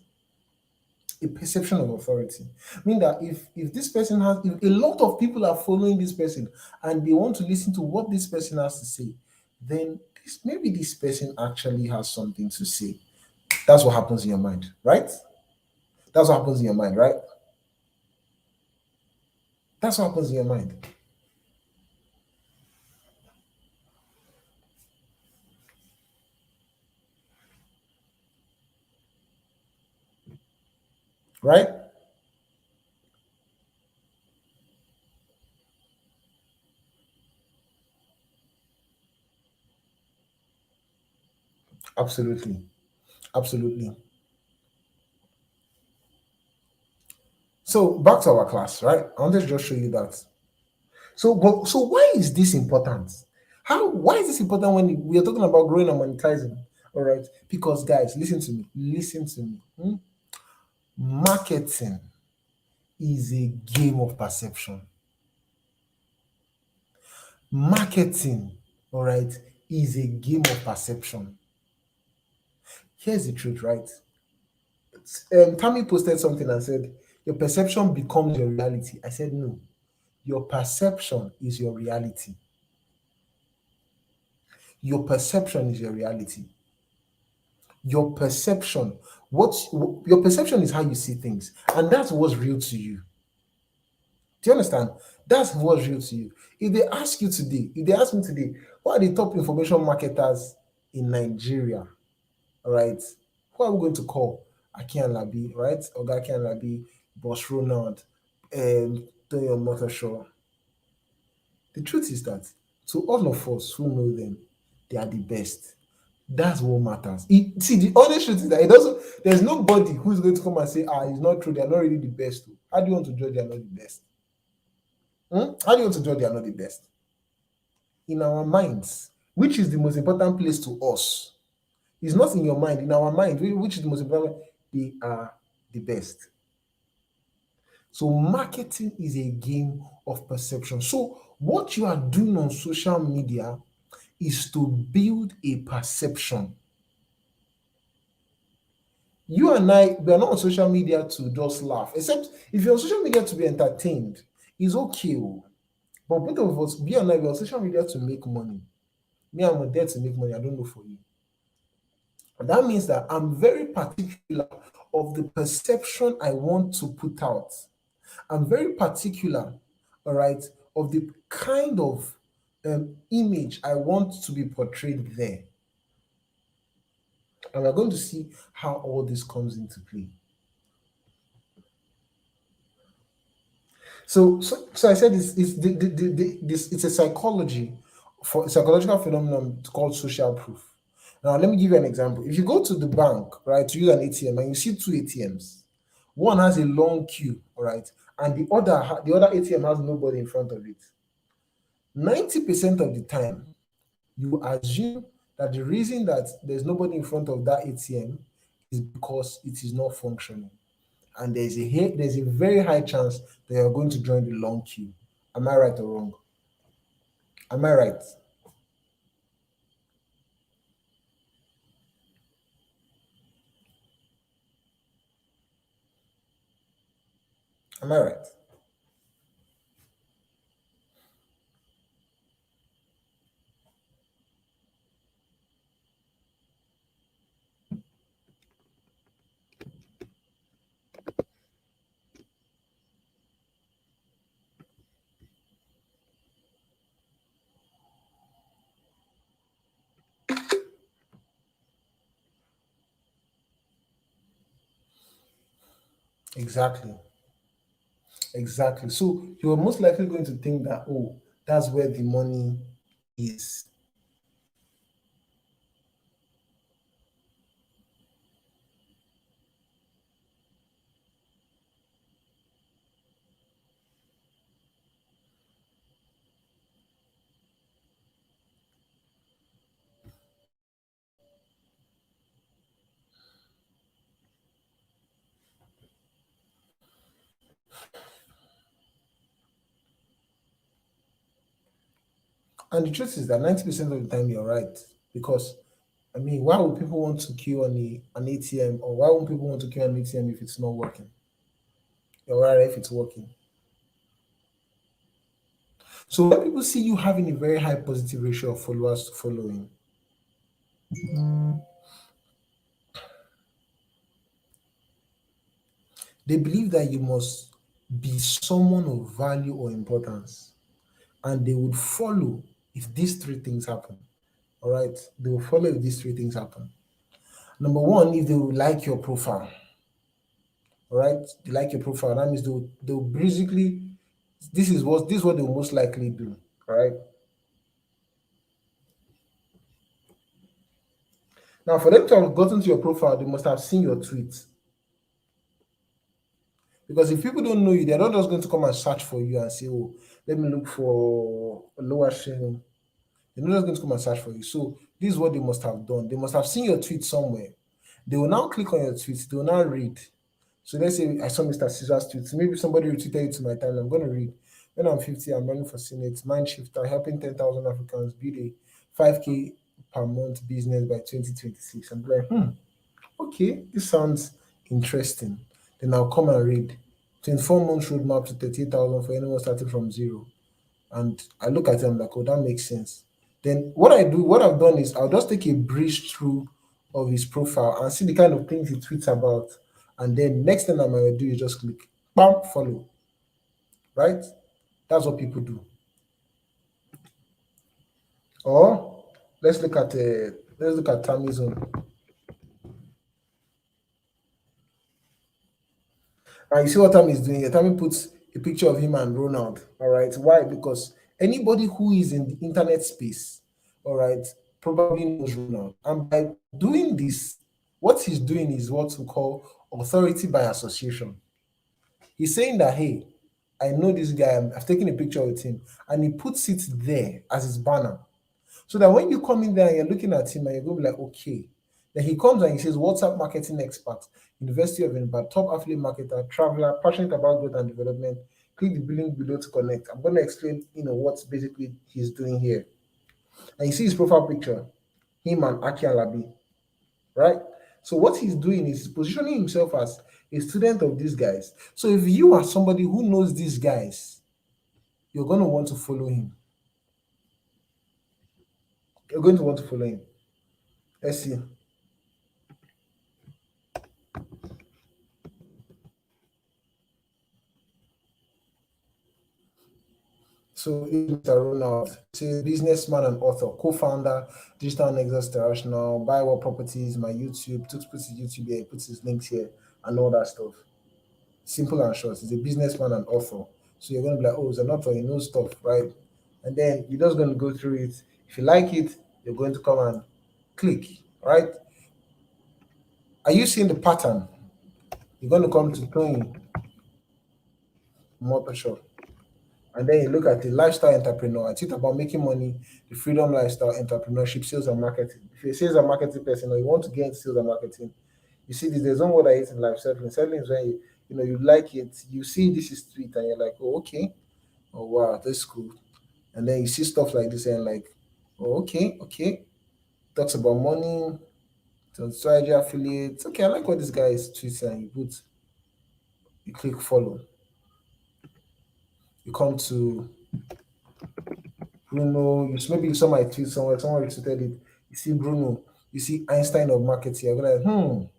A perception of authority. Mean that if this person if a lot of people are following this person and they want to listen to what this person has to say, then maybe this person actually has something to say. That's what happens in your mind, right? That's what happens in your mind, right? That's what happens in your mind. right? Absolutely. Absolutely. So back to our class, right? I wanted to just show you that. So why is this important? Why is this important when we are talking about growing and monetizing? All right. Because guys, listen to me. Listen to me. Marketing is a game of perception. Marketing, all right, is a game of perception. Here's the truth, right? Tammy posted something and said, your perception becomes your reality. I said, no, your perception is your reality. Your perception is your reality. Your perception, your perception is how you see things, and that's what's real to you. Do you understand? That's what's real to you. If they ask me today, what are the top information marketers in Nigeria? All right, who are we going to call? Aki and Labi, right? Ogaki and Labi, Boss Ronald, Toyo Motoshaw. The truth is that to all of us who know them, they are the best. That's what matters. See, the honest truth is that it doesn't. There's nobody who's going to come and say, "Ah, it's not true. They are not really the best." How do you want to judge they are not the best? How do you want to judge they are not the best? In our minds, which is the most important place to us? It's not in your mind. In our mind, which is the most important? They are the best. So marketing is a game of perception. So what you are doing on social media is to build a perception. You and I, we are not on social media to just laugh, except if you're on social media to be entertained, it's okay. But both of us, we and I, we're on social media to make money. Me, I'm there to make money. I don't know for you. And that means that I'm very particular of the perception I want to put out. I'm very particular, all right, of the kind of image I want to be portrayed there. And we're going to see how all this comes into play. So I said this it's a psychological phenomenon called social proof. Now let me give you an example. If you go to the bank, right, to use an ATM and you see two ATMs, one has a long queue, all right, and the other ATM has nobody in front of it. 90% of the time, you assume that the reason that there's nobody in front of that ATM is because it is not functioning, and there's a very high chance that you're going to join the long queue. Am I right or wrong? Am I right? Am I right? Exactly. Exactly. So you're most likely going to think that, oh, that's where the money is. And the truth is that 90% of the time you're right. Because I mean, why would people want to queue on an ATM, or why would people want to queue on an ATM if it's not working? You're right if it's working. So when people see you having a very high positive ratio of followers to following, they believe that you must be someone of value or importance, and they would follow if these three things happen. All right, they will follow if these three things happen. Number one, if they will like your profile. All right, they like your profile. That means they'll basically this is what they'll most likely do. All right. Now, for them to have gotten to your profile, they must have seen your tweets. Because if people don't know you, they're not just going to come and search for you and say, "Oh, let me look for a lower sharing." They're not just going to come and search for you. So this is what they must have done. They must have seen your tweet somewhere. They will now click on your tweets. They will now read. So let's say I saw Mr. Caesar's tweets. Maybe somebody retweeted it to my time. I'm going to read. When I'm 50, I'm running for Senate. Mind shifter, helping 10,000 Africans build a 5K per month business by 2026. I'm like, okay, this sounds interesting. Then I'll come and read 24 months roadmap to 38,000 for anyone starting from zero. And I look at it, I'm like, oh, that makes sense. Then what I've done is I'll just take a breeze through of his profile and see the kind of things he tweets about. And then next thing I might do is just click, bam, follow. Right? That's what people do. Or let's look at Tammy's own. And you see what Tammy is doing here. Tammy puts a picture of him and Ronald. All right. Why? Because anybody who is in the internet space, all right, probably knows Ronald. And by doing this, what he's doing is what we call authority by association. He's saying that, hey, I know this guy, I've taken a picture with him, and he puts it there as his banner. So that when you come in there and you're looking at him and you're going to be like, okay. Then he comes and he says, WhatsApp marketing expert, University of Edinburgh, top affiliate marketer, traveler, passionate about growth and development. Click the link below to connect. I'm going to explain, what basically he's doing here. And you see his profile picture, him and Aki Alabi, right? So what he's doing is he's positioning himself as a student of these guys. So if you are somebody who knows these guys, you're going to want to follow him. You're going to want to follow him. Let's see. So Mr. Ronald, he's a businessman and author, co-founder, Digital Nexus International, Buy What Properties, my YouTube, took puts his YouTube here, he puts his links here and all that stuff. Simple and short. He's a businessman and author. So you're gonna be like, oh, he's an author, he knows stuff, right? And then you're just gonna go through it. If you like it, you're going to come and click, right? Are you seeing the pattern? You're gonna come to Tony Motor, and then you look at the lifestyle entrepreneur. I think about making money, the freedom lifestyle, entrepreneurship, sales and marketing. If you're a sales and marketing person or you want to get into sales and marketing, you see this, there's one word I hate in life, settling. Settling is when you like it, you see this is tweet and you're like, oh, okay, oh wow, that's cool. And then you see stuff like this and like, oh, okay, okay. Talks about money, strategy affiliates. Okay, I like what this guy is tweeting, and you click follow. You come to Bruno, maybe you saw my tweet somewhere, someone retweeted it. You see Bruno, you see Einstein of marketing. You're like,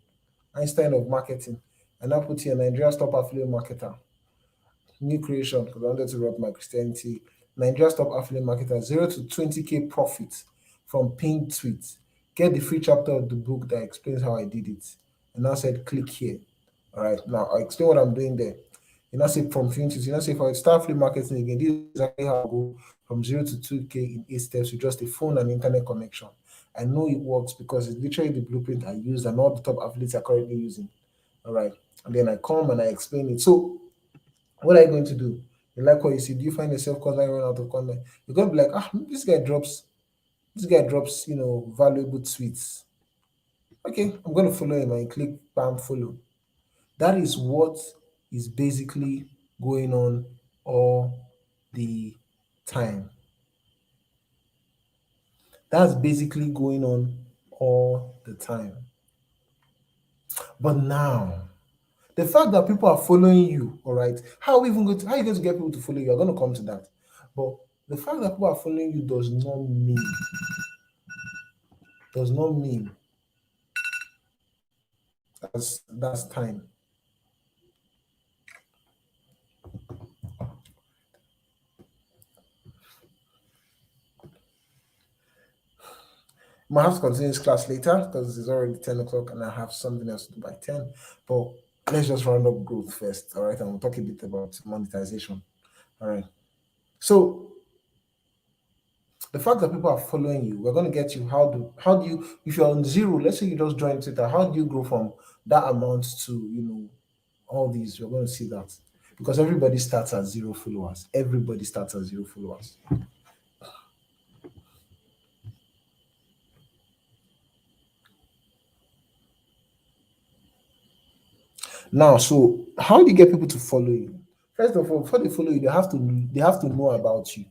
Einstein of marketing. And I put here Nigeria's top affiliate marketer. New creation, because I wanted to rep my Christianity. Nigeria's top affiliate marketer, 0 to 20K profit from pinned tweets. Get the free chapter of the book that explains how I did it. And I said, click here. All right, now I'll explain what I'm doing there. You know, say from 20, you know, say for start free marketing again, this is exactly how I go from 0 to 2K in 8 steps with just a phone and internet connection. I know it works because it's literally the blueprint I use and all the top affiliates are currently using. All right. And then I come and I explain it. So, what are you going to do? You like what you see? Do you find yourself constantly running out of content? You're going to be like, this guy drops, valuable tweets. Okay, I'm going to follow him and click bam, follow. That is what is basically going on all the time. That's basically going on all the time. But now, the fact that people are following you, all right, how are you going to get people to follow you? You're going to come to that. But the fact that people are following you does not mean that's time. I might have to continue this class later because it's already 10 o'clock and I have something else to do by 10. But let's just round up growth first, all right, and we'll talk a bit about monetization. All right. So the fact that people are following you, we're going to get you how do you, if you're on zero, let's say you just joined Twitter, how do you grow from that amount to all these? You're going to see that because everybody starts at zero followers. Everybody starts at zero followers. Now, so how do you get people to follow you? First of all, before they follow you, they have to know about you.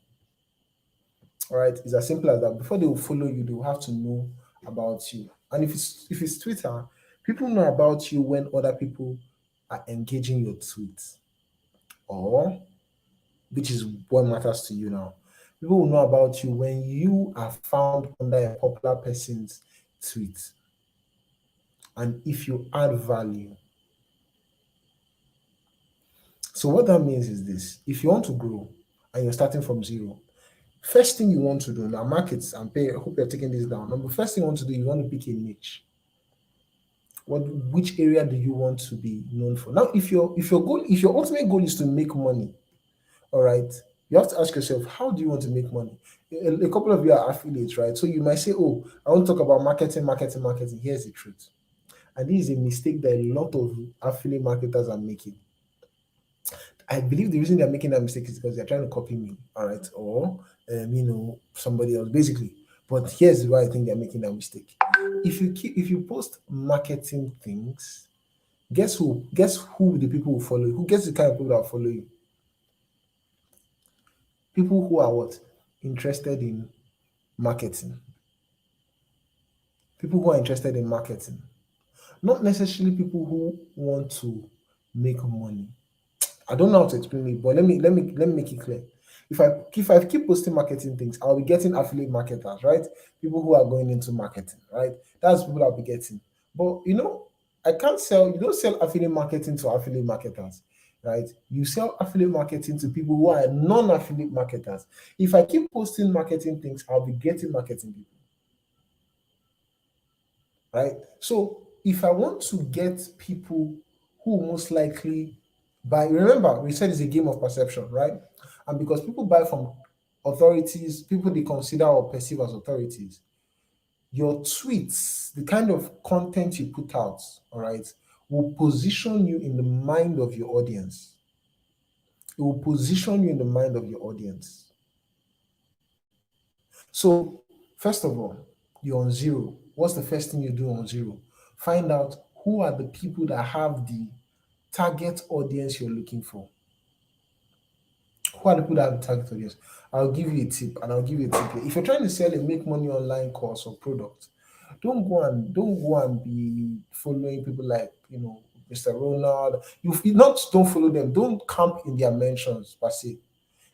All right, it's as simple as that. Before they will follow you, they will have to know about you. And if it's Twitter, people know about you when other people are engaging your tweets, or which is what matters to you now. People will know about you when you are found under a popular person's tweet, and if you add value. So what that means is this: if you want to grow and you're starting from zero, first thing you want to do now, markets and pay. I hope you're taking this down. Number first thing you want to do, you want to pick a niche. Which area do you want to be known for? Now, if your ultimate goal is to make money, all right, you have to ask yourself, how do you want to make money? A couple of you are affiliates, right? So you might say, oh, I want to talk about marketing, marketing, marketing. Here's the truth. And this is a mistake that a lot of affiliate marketers are making. I believe the reason they're making that mistake is because they're trying to copy me, all right, or somebody else, basically. But here's why I think they're making that mistake. If you post marketing things, guess who the people will follow you? Who gets the kind of people that will follow you? People who are what? Interested in marketing. People who are interested in marketing. Not necessarily people who want to make money. I don't know how to explain it, but let me make it clear. If I keep posting marketing things, I'll be getting affiliate marketers, right? People who are going into marketing, right? That's people I'll be getting. But I can't sell. You don't sell affiliate marketing to affiliate marketers, right? You sell affiliate marketing to people who are non-affiliate marketers. If I keep posting marketing things, I'll be getting marketing people, right? So if I want to get people who most likely buy, remember we said it's a game of perception, right? And because people buy from authorities, people they consider or perceive as authorities, your tweets, the kind of content you put out, all right, will position you in the mind of your audience. It will position you in the mind of your audience. So, first of all, you're on zero. What's the first thing you do on zero? Find out who are the people that have the target audience you're looking for. Who are the people that have the target audience? I'll give you a tip, and I'll give you a tip here. If you're trying to sell a make money online course or product, don't go and be following people like Mr. Ronald. You not don't follow them. Don't camp in their mentions per se.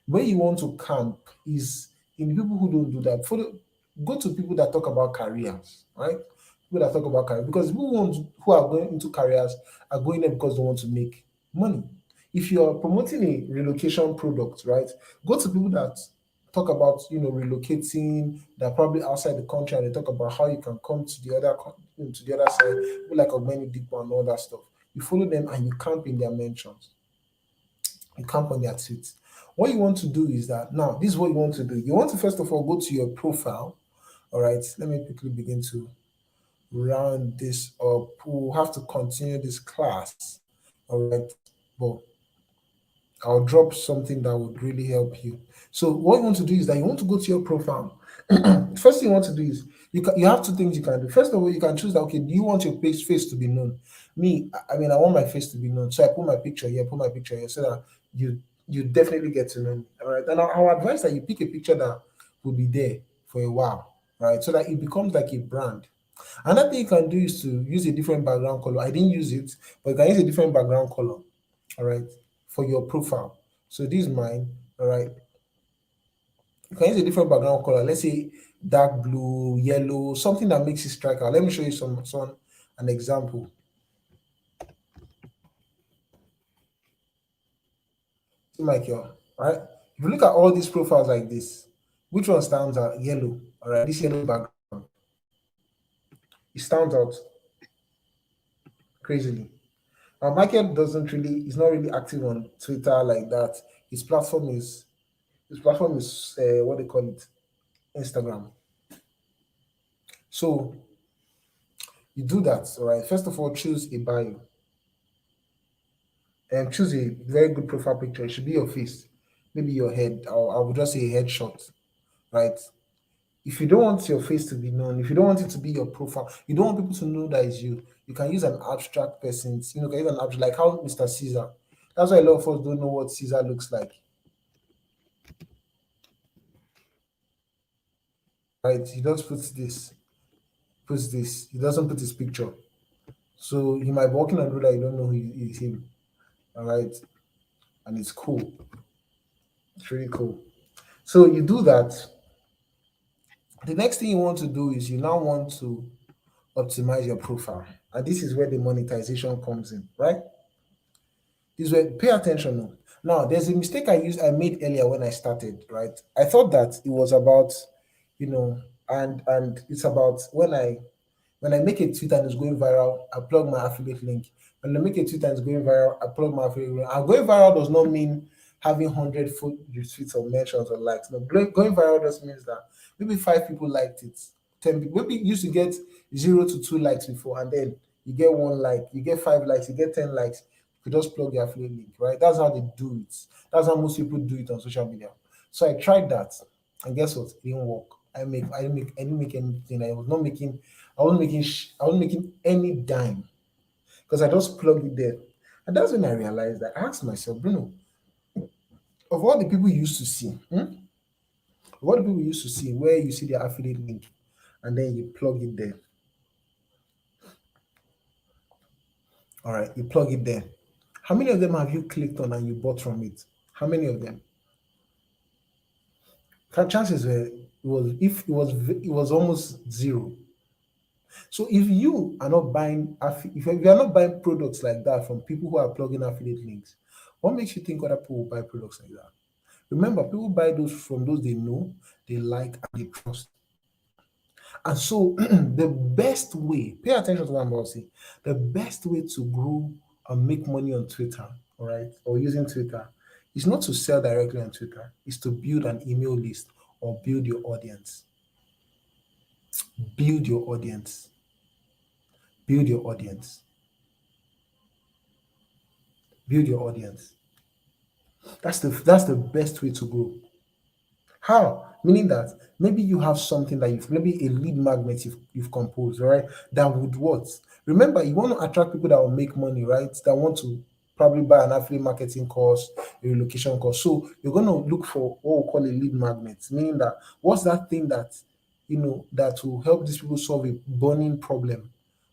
Where you want to camp is in the people who don't do that. Go to people that talk about careers, right? People that talk about careers because who are going into careers are going there because they want to make money. If you are promoting a relocation product, right, go to people that talk about relocating. They're probably outside the country and they talk about how you can come to the to the other side. People like Ogbeni Dipo and all that stuff. You follow them and you camp in their mentions. You camp on their tweets. What you want to do is that now this is what you want to do. You want to first of all go to your profile. All right, let me quickly begin to round this up. We'll have to continue this class. All right, but I'll drop something that would really help you. So what you want to do is that you want to go to your profile. First thing you want to do is you have two things you can do. First of all, you can choose that, okay, do you want your face to be known? Me, I mean, I want my face to be known. So I put my picture here, so that you definitely get to know me. All right. And I'll advise that you pick a picture that will be there for a while, right? So that it becomes like a brand. Another thing you can do is to use a different background color. I didn't use it, but you can use a different background color, all right, for your profile. So this is mine, all right. You can use a different background color. Let's say dark blue, yellow, something that makes it strike out. Let me show you some an example. See my cure, right? If you look at all these profiles like this, which one stands out? Yellow, all right. This yellow background, it stands out crazily. Michael doesn't really, he's not really active on Twitter like that. His platform is what they call it, Instagram. So you do that, all right. First of all, choose a bio and choose a very good profile picture. It should be your face, maybe your head, or I would just say a headshot, right? If you don't want your face to be known, if you don't want it to be your profile, you don't want people to know that it's you, you can use an abstract person, you can use an abstract, like how Mr. Caesar. That's why a lot of us don't know what Caesar looks like, right? He just puts this, he doesn't put his picture. So he might be walking on the road that you don't know who is him, all right? And it's cool, it's really cool. So you do that. The next thing you want to do is you now want to optimize your profile. And this is where the monetization comes in, right? This is where, pay attention now. Now, there's a mistake I made earlier when I started, right? I thought that it was about, and it's about when I make a tweet and it's going viral, I plug my affiliate link. When I make a tweet and it's going viral, I plug my affiliate link. And going viral does not mean having 100 full retweets or mentions or likes. No, going viral just means that maybe 5 people liked it, 10 people. Maybe you used to get 0 to 2 likes before, and then you get 1 like, you get 5 likes, you get 10 likes. You just plug your affiliate link, right? That's how they do it. That's how most people do it on social media. So I tried that, and guess what? It didn't work. I didn't make anything. I wasn't making any dime because I just plugged it there. And that's when I realized that I asked myself, Bruno, of all the people you used to see, of all the people you used to see, where you see their affiliate link and then you plug it there. All right, you plug it there. How many of them have you clicked on and you bought from it? How many of them? Chances were it was almost zero. So if you are not buying if you are not buying products like that from people who are plugging affiliate links, what makes you think other people will buy products like that? Remember, people buy those from those they know, they like, and they trust. And so the best way, pay attention to what I'm about to say, the best way to grow and make money on Twitter, all right, or using Twitter, is not to sell directly on Twitter, is to build an email list or build your audience. Build your audience. Build your audience. Build your audience. That's the best way to grow. How? Meaning that maybe you have something that maybe a lead magnet you've composed, right? That would what? Remember, you want to attract people that will make money, right? That want to probably buy an affiliate marketing course, a relocation course. So you're going to look for what we call a lead magnet, meaning that what's that thing that that will help these people solve a burning problem,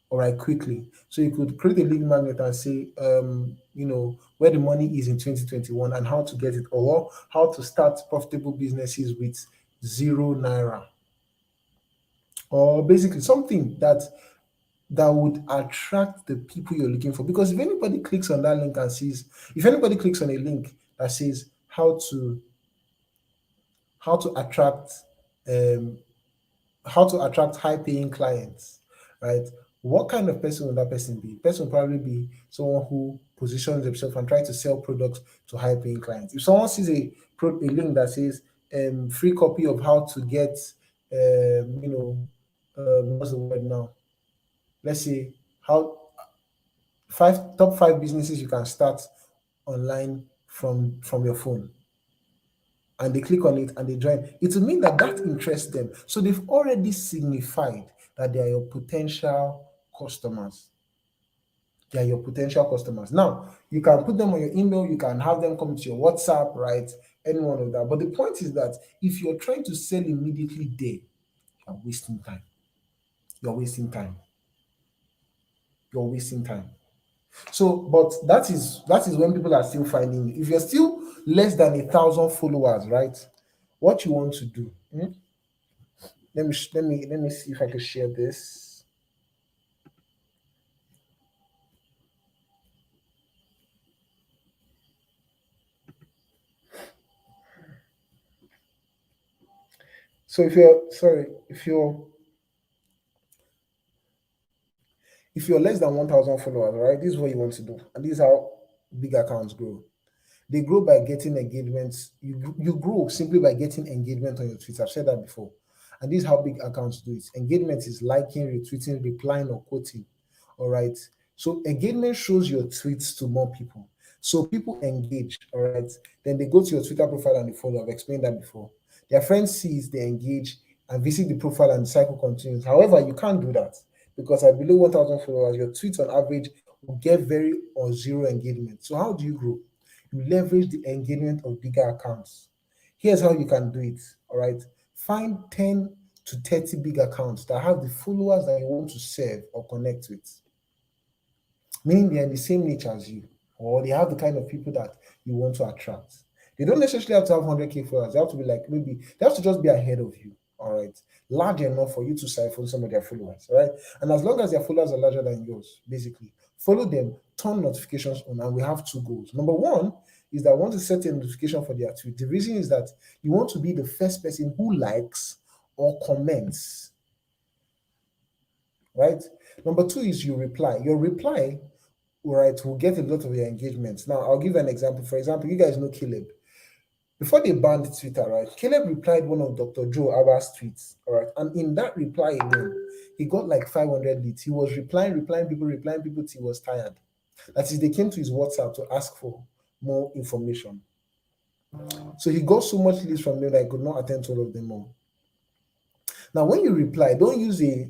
all right, quickly. So you could create a lead magnet and say, where the money is in 2021 and how to get it, or how to start profitable businesses with 0 naira, or basically something that would attract the people you're looking for. Because if anybody clicks on that link and sees, if anybody clicks on a link that says how to attract um, high paying clients, right? What kind of person will that person be? Person will probably be someone who positions themselves and try to sell products to high paying clients. If someone sees a link that says free copy of how to get what's the word now? Let's say how top 5 businesses you can start online from your phone, and they click on it and they join, it will mean that that interests them. So they've already signified that they are your potential customers. They are your potential customers. Now, you can put them on your email, you can have them come to your WhatsApp, right? Any one of that. But the point is that if you're trying to sell immediately there, you're wasting time. You're wasting time. You're wasting time. So, but that is when people are still finding you. If you're still less than 1,000 followers, right? What you want to do? Let me see if I can share this. So if you're If you're less than 1,000 followers, right, this is what you want to do. And this is how big accounts grow. They grow by getting engagements. You grow simply by getting engagement on your tweets. I've said that before. And this is how big accounts do it. Engagement is liking, retweeting, replying, or quoting. All right. So engagement shows your tweets to more people. So people engage, all right. Then they go to your Twitter profile and they follow. I've explained that before. Their friends sees, they engage and visit the profile and the cycle continues. However, you can't do that because at below 1,000 followers, your tweets on average will get very or zero engagement. So how do you grow? You leverage the engagement of bigger accounts. Here's how you can do it. All right. Find 10 to 30 big accounts that have the followers that you want to serve or connect with, meaning they are in the same niche as you, or they have the kind of people that you want to attract. They don't necessarily have to have 100K followers. They have to be like, maybe they have to just be ahead of you. All right. Large enough for you to siphon some of their followers. All right. And as long as their followers are larger than yours, basically, follow them, turn notifications on, and we have two goals. Number one is that I want to set a notification for their tweet. The reason is that you want to be the first person who likes or comments, right? Number two is you reply. Your reply, right, will get a lot of your engagements. Now, I'll give an example. For example, you guys know Caleb. Before they banned Twitter, right, Caleb replied one of Dr. Joe Aba's tweets, all right, and in that reply alone, he got like 500 leads. He was replying people till he was tired. That is, they came to his WhatsApp to ask for more information. So he got so much leads from them that I could not attend to all of them all. Now, when you reply, don't use a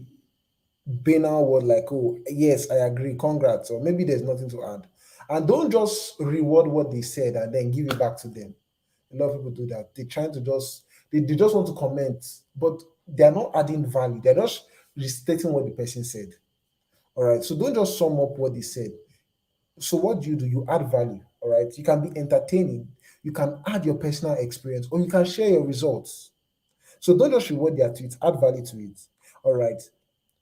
banal word like, oh, yes, I agree, congrats, or maybe there's nothing to add. And don't just reward what they said and then give it back to them. A lot of people do that. They're trying to they just want to comment, but they're not adding value. They're just restating what the person said. All right. So don't just sum up what they said. So what do? You add value. All right. You can be entertaining. You can add your personal experience, or you can share your results. So don't just reward their tweets, add value to it. All right.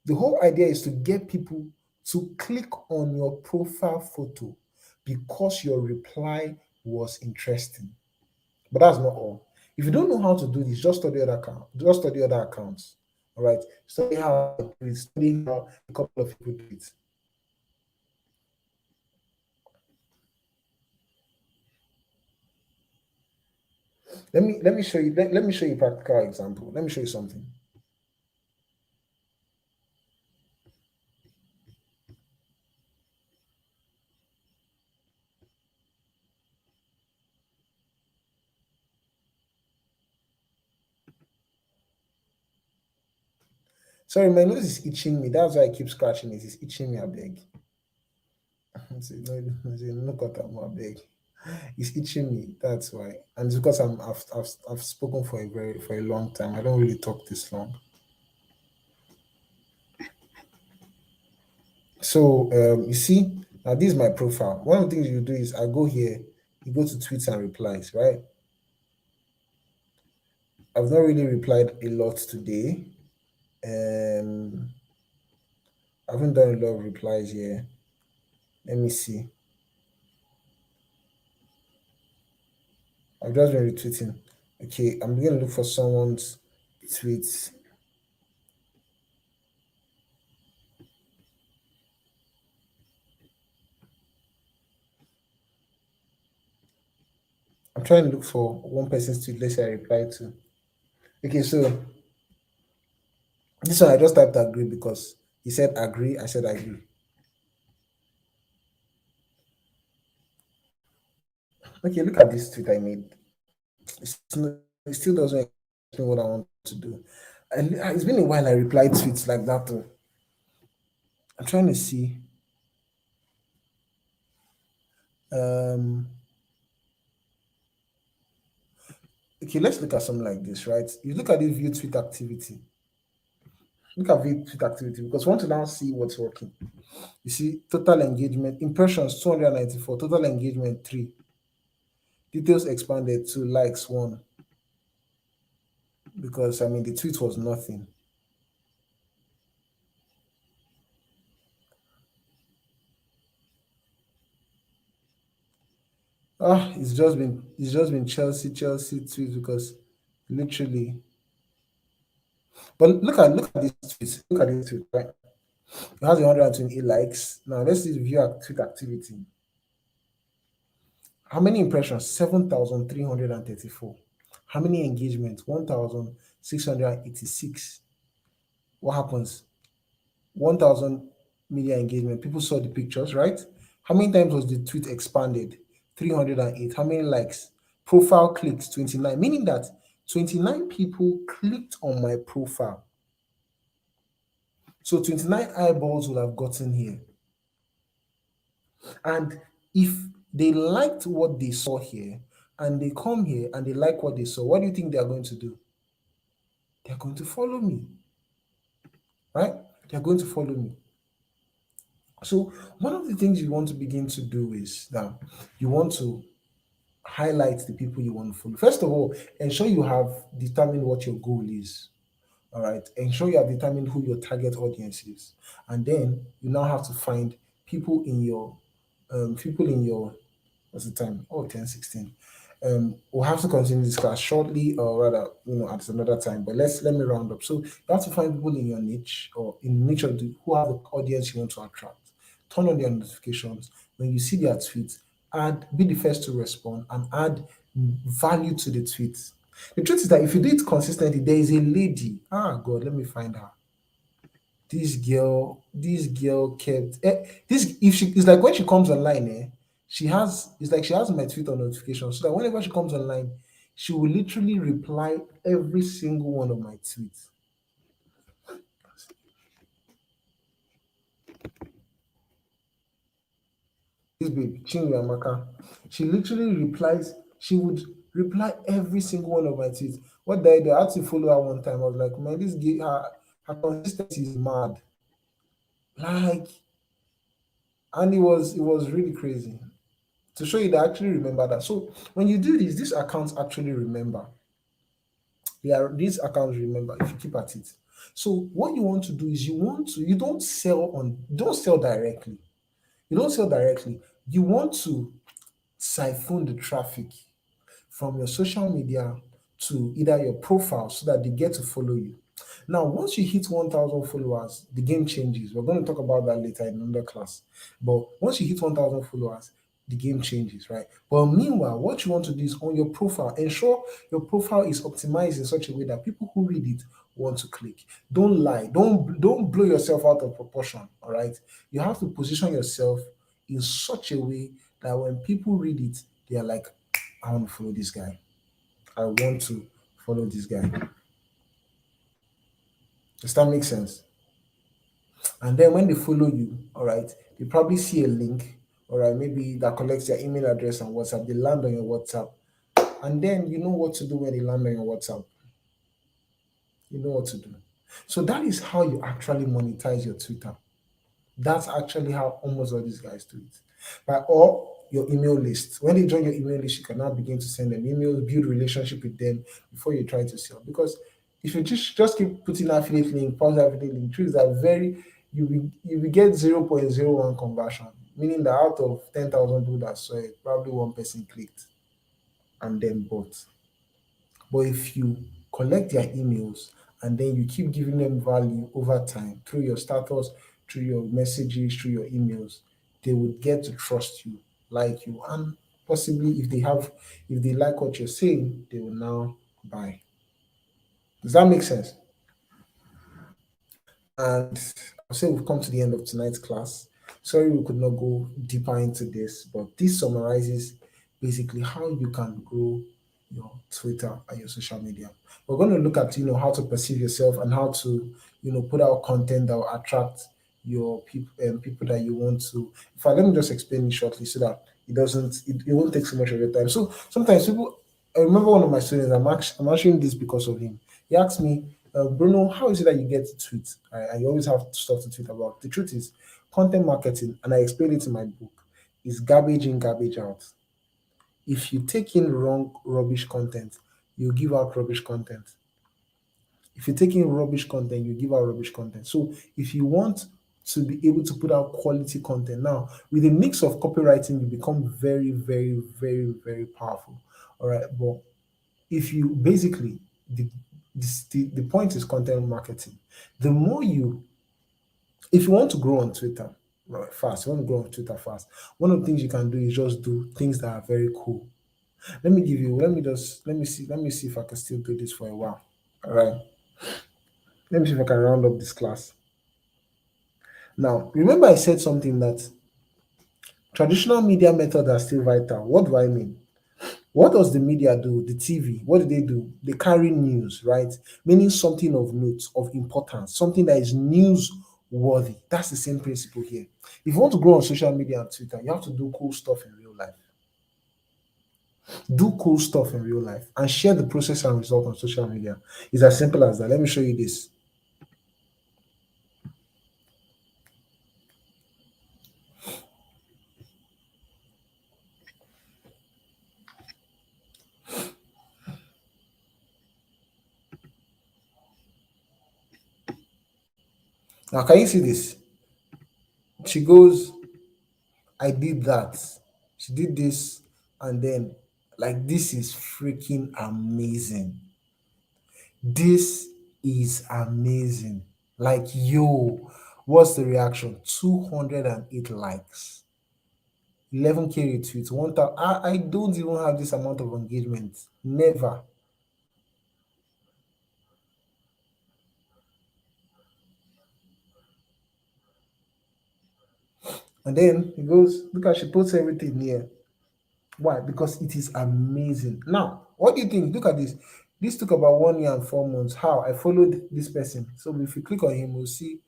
The whole idea is to get people to click on your profile photo because your reply was interesting. But that's not all. If you don't know how to do this, just study other account, just study other accounts. All right. Study how I do it, study how a couple of people do it. Let me show you let me show you a practical example. Let me show you something. Sorry, my nose is itching me. That's why I keep scratching it. It's itching me, I beg. No, cut am, I beg. It's itching me. That's why, and it's because I've spoken for a long time. I don't really talk this long. So you see, now this is my profile. One of the things you do is I go here, you go to tweets and replies, right? I've not really replied a lot today. Um, I haven't done a lot of replies here. Let me see. I've just been retweeting. Okay, I'm gonna look for someone's tweets. I'm trying to look for one person's tweet. Let's say I reply to. Okay, so this one I just typed agree because he said agree. I said agree. Okay, look at this tweet I made. It still doesn't explain what I want to do. And it's been a while I replied tweets like that. Though. I'm trying to see. Um, okay, let's look at something like this, right? You look at this view tweet activity. Look at view tweet activity because we want to now see what's working. You see, total engagement, impressions 294, total engagement 3, details expanded to likes 1, because I mean the tweet was nothing. It's just been Chelsea tweets because literally. But look at this tweet. Look at this tweet, right? It has 128 likes. Now let's see the tweet activity. How many impressions? 7,334. How many engagements? 1,686. What happens? 1,000 media engagement. People saw the pictures, right? How many times was the tweet expanded? 308. How many likes? Profile clicks, 29. Meaning that 29 people clicked on my profile. So 29 eyeballs will have gotten here. And if they liked what they saw here and they come here and they like what they saw, what do you think they are going to do? They're going to follow me, right? They're going to follow me. So one of the things you want to begin to do is that you want to highlight the people you want to follow. First of all, ensure you have determined what your goal is. All right. Ensure you have determined who your target audience is. And then you now have to find people in your what's the time? Oh, 10:16. We'll have to continue this class shortly, or rather, at another time. But let me round up. So you have to find people in your niche or in niche of who have the audience you want to attract. Turn on their notifications. When you see their tweets, be the first to respond and add value to the tweets. The truth is that if you do it consistently, there is a lady. Ah, God, let me find her. This girl kept this. If she it's like when she comes online, it's like she has my Twitter notification, so that whenever she comes online, she will literally reply every single one of my tweets. This baby, Chinwe Amaka, she literally replies. She would reply every single one of my tweets. What did I do? I had to follow her one time. I was like, man, her consistency is mad. Like, and it was really crazy to show you that I actually remember that. So when you do this, these accounts actually remember. These accounts remember if you keep at it. So what you want to do is you don't sell directly. You don't sell directly. You want to siphon the traffic from your social media to either your profile so that they get to follow you. Now, once you hit 1,000 followers, the game changes. We're going to talk about that later in another class. But once you hit 1,000 followers, the game changes, right? But meanwhile, what you want to do is on your profile, ensure your profile is optimized in such a way that people who read it want to click. Don't lie. Don't blow yourself out of proportion. All right. You have to position yourself in such a way that when people read it, they are like, I want to follow this guy. I want to follow this guy. Does that make sense? And then when they follow you, all right, they probably see a link, all right, maybe that collects their email address and WhatsApp. They land on your WhatsApp. And then you know what to do when they land on your WhatsApp. You know what to do. So that is how you actually monetize your Twitter. That's actually how almost all these guys do it. Or your email list. When they join your email list, you can now begin to send them emails, build relationship with them before you try to sell. Because if you just keep putting affiliate link, pause affiliate link, truth is that you will get 0.01 conversion, meaning that out of 10,000 people that saw it, probably one person clicked and then bought. But if you collect their emails and then you keep giving them value over time through your status, through your messages, through your emails, they would get to trust you, like you, and possibly if they like what you're saying, they will now buy. Does that make sense? And I'll say we've come to the end of tonight's class. Sorry we could not go deeper into this, but this summarizes basically how you can grow your Twitter and your social media. We're going to look at how to perceive yourself and how to put out content that will attract your people that you want to. In fact, let me just explain it shortly so that it won't take so much of your time. So sometimes people, I remember one of my students. I'm answering this because of him. He asked me, Bruno, how is it that you get to tweet? I always have stuff to tweet about. The truth is, content marketing, and I explain it in my book, is garbage in, garbage out. If you take in wrong, rubbish content, you give out rubbish content. If you take in rubbish content, you give out rubbish content. So if you want to be able to put out quality content now, with a mix of copywriting, you become very, very, very, very powerful. All right. But if you basically the point is content marketing. The more you If you want to grow on Twitter, right, fast, you want to grow on Twitter fast, one of the things you can do is just do things that are very cool. Let me see if I can still do this for a while. All right. Let me see if I can round up this class. Now, remember I said something that traditional media methods are still vital. What do I mean? What does the media do? The TV, what do? They carry news, right? Meaning something of note, of importance, something that is newsworthy. That's the same principle here. If you want to grow on social media and Twitter, you have to do cool stuff in real life. Do cool stuff in real life and share the process and result on social media. It's as simple as that. Let me show you this. Now, can you see this? She goes, I did that. She did this, and then, like, this is freaking amazing. This is amazing. Like, yo, what's the reaction? 208 likes, 11K retweets, 1,000. I don't even have this amount of engagement. Never. And then he goes, look at she puts everything here. Why? Because it is amazing. Now, what do you think? Look at this. This took about 1 year and 4 months. How? I followed this person. So if you click on him, we'll see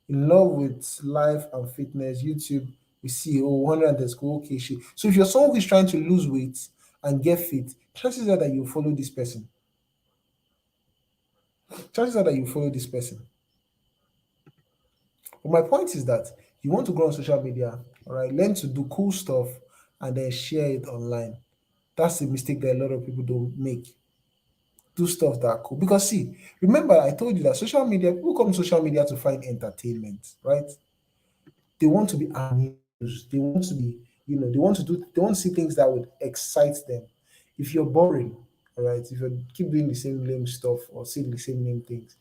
in love with life and fitness, YouTube, we see, oh, 100 and school, okay. So if you're someone who's trying to lose weight and get fit, chances are that you follow this person. Chances are that you follow this person. But my point is that you want to grow on social media, all right, learn to do cool stuff and then share it online. That's the mistake that a lot of people don't make. Do stuff that are cool. Because see, remember I told you that social media, people come to social media to find entertainment, right? They want to be amused. They want to be, they want to see things that would excite them. If you're boring, all right, if you keep doing the same lame stuff or saying the same lame things,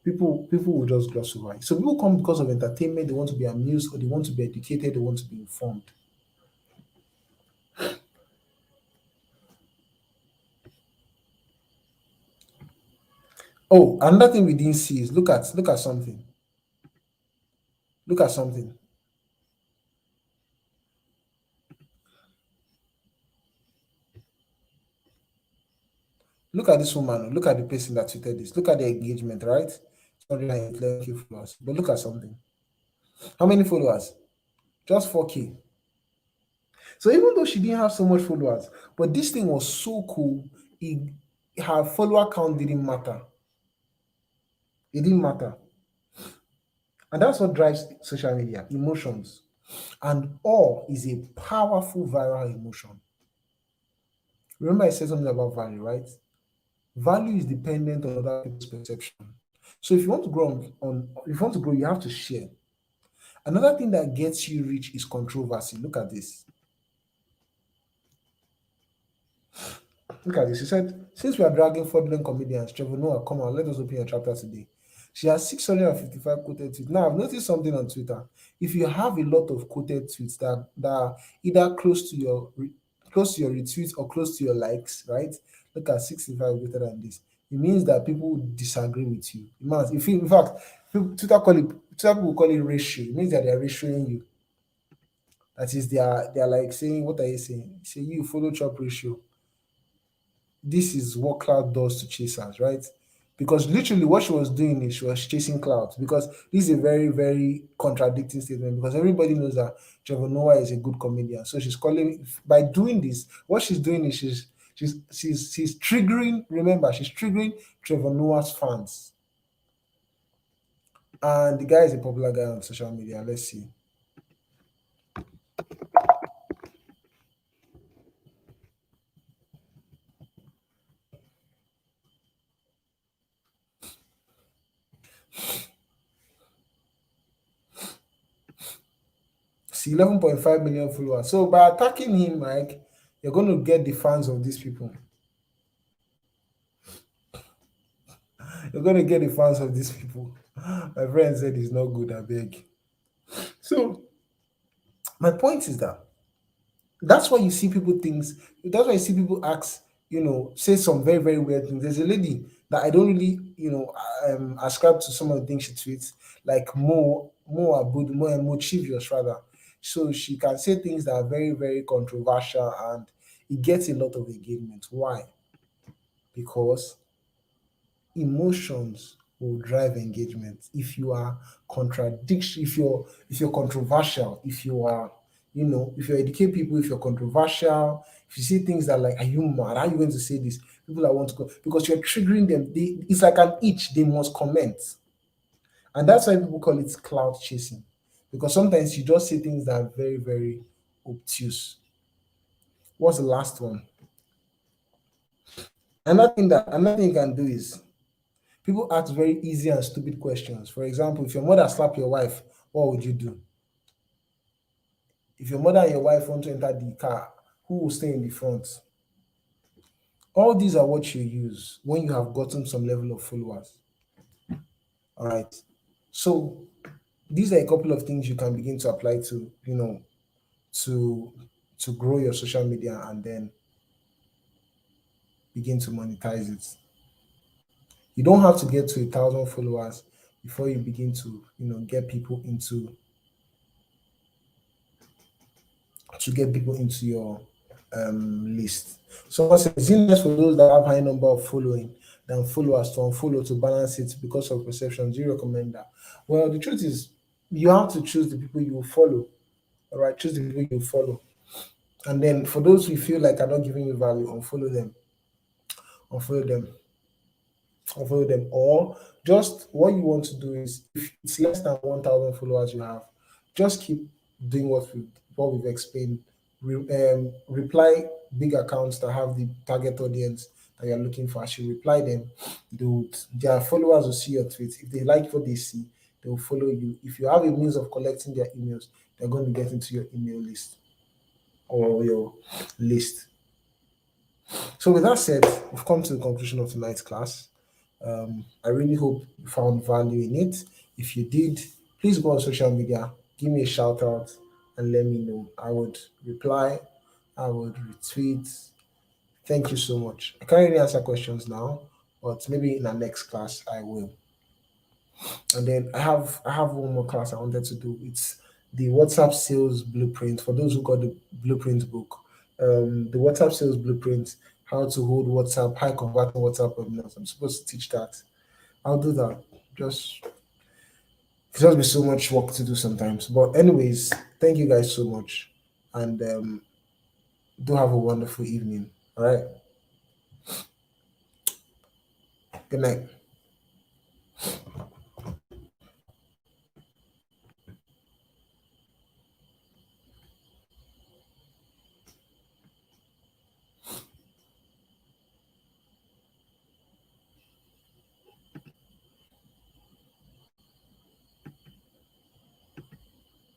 people will just gloss over it. So people come because of entertainment, they want to be amused, or they want to be educated, they want to be informed. Oh, another thing we didn't see is look at something. Look at something. Look at this woman. Look at the person that tweeted this. Look at the engagement, right? 211K followers. But look at something. How many followers? Just 4K. So even though she didn't have so much followers, but this thing was so cool, it, her follower count didn't matter. It didn't matter. And that's what drives social media, emotions. And awe is a powerful viral emotion. Remember I said something about value, right? Value is dependent on other people's perception. So if you want to grow if you want to grow, you have to share. Another thing that gets you rich is controversy. Look at this. Look at this. She said, since we are dragging fraudulent comedians, Trevor Noah, come on, let us open your chapter today. She has 655 quoted tweets. Now, I've noticed something on Twitter. If you have a lot of quoted tweets that are either close to your retweets or close to your likes, right? Look at 65 greater than this. It means that people disagree with you. In fact, Twitter people call it ratio. It means that they are ratioing you. That is, they are like saying, what are you saying? Say you follow chop ratio. This is what cloud does to chasers, right? Because literally what she was doing is she was chasing clouds. Because this is a very, very contradicting statement. Because everybody knows that Trevor Noah is a good comedian. So she's calling by doing this, what she's doing is she's triggering, remember, she's triggering Trevor Noah's fans. And the guy is a popular guy on social media. Let's see. See, 11.5 million followers. So by attacking him, Mike, you're going to get the fans of these people. You're going to get the fans of these people. My friend said it's not good, I beg. So my point is that that's why you see people things. That's why you see people ask, say some very very weird things. There's a lady that I don't really, ascribe to some of the things she tweets, like Mo Abud, Mo Chivius rather. So she can say things that are very very controversial, and it gets a lot of engagement. Why? Because emotions will drive engagement. If you are contradiction, if you're controversial, if you are, if you educate people, if you're controversial, if you see things that like, are you mad, how are you going to say this, people that want to go, because you're triggering them, it's like an itch, they must comment. And that's why people call it cloud chasing, because sometimes you just say things that are very very obtuse. What's the last one? Another thing you can do is, people ask very easy and stupid questions. For example, if your mother slap your wife, what would you do? If your mother and your wife want to enter the car, who will stay in the front? All these are what you use when you have gotten some level of followers. All right. So these are a couple of things you can begin to apply to, to grow your social media and then begin to monetize it. You don't have to get to 1,000 followers before you begin to, get people into your list. Someone says, is it nice for those that have high number of following than followers to unfollow to balance it because of perception? Do you recommend that? Well, the truth is, you have to choose the people you will follow. All right, choose the people you will follow, and then for those who feel like are not giving you value, unfollow them, unfollow them. Or just what you want to do is, if it's less than 1,000 followers you have, just keep doing what we've explained. Reply big accounts that have the target audience that you're looking for. As you reply them, their followers will see your tweets. If they like what they see, they will follow you. If you have a means of collecting their emails, they're going to get into your email list or your list. So with that said, we've come to the conclusion of tonight's class. I really hope you found value in it. If you did, please go on social media, give me a shout out, and let me know. I would reply, I would retweet. Thank you so much. I can't really answer questions now, but maybe in our next class I will. And then I have one more class I wanted to do. It's the WhatsApp sales blueprint for those who got the blueprint book. The WhatsApp sales blueprint, how to hold WhatsApp, high converting WhatsApp webinars. I'm supposed to teach that. I'll do that. Just It's just be so much work to do sometimes. But anyways, thank you guys so much, and do have a wonderful evening. All right. Good night.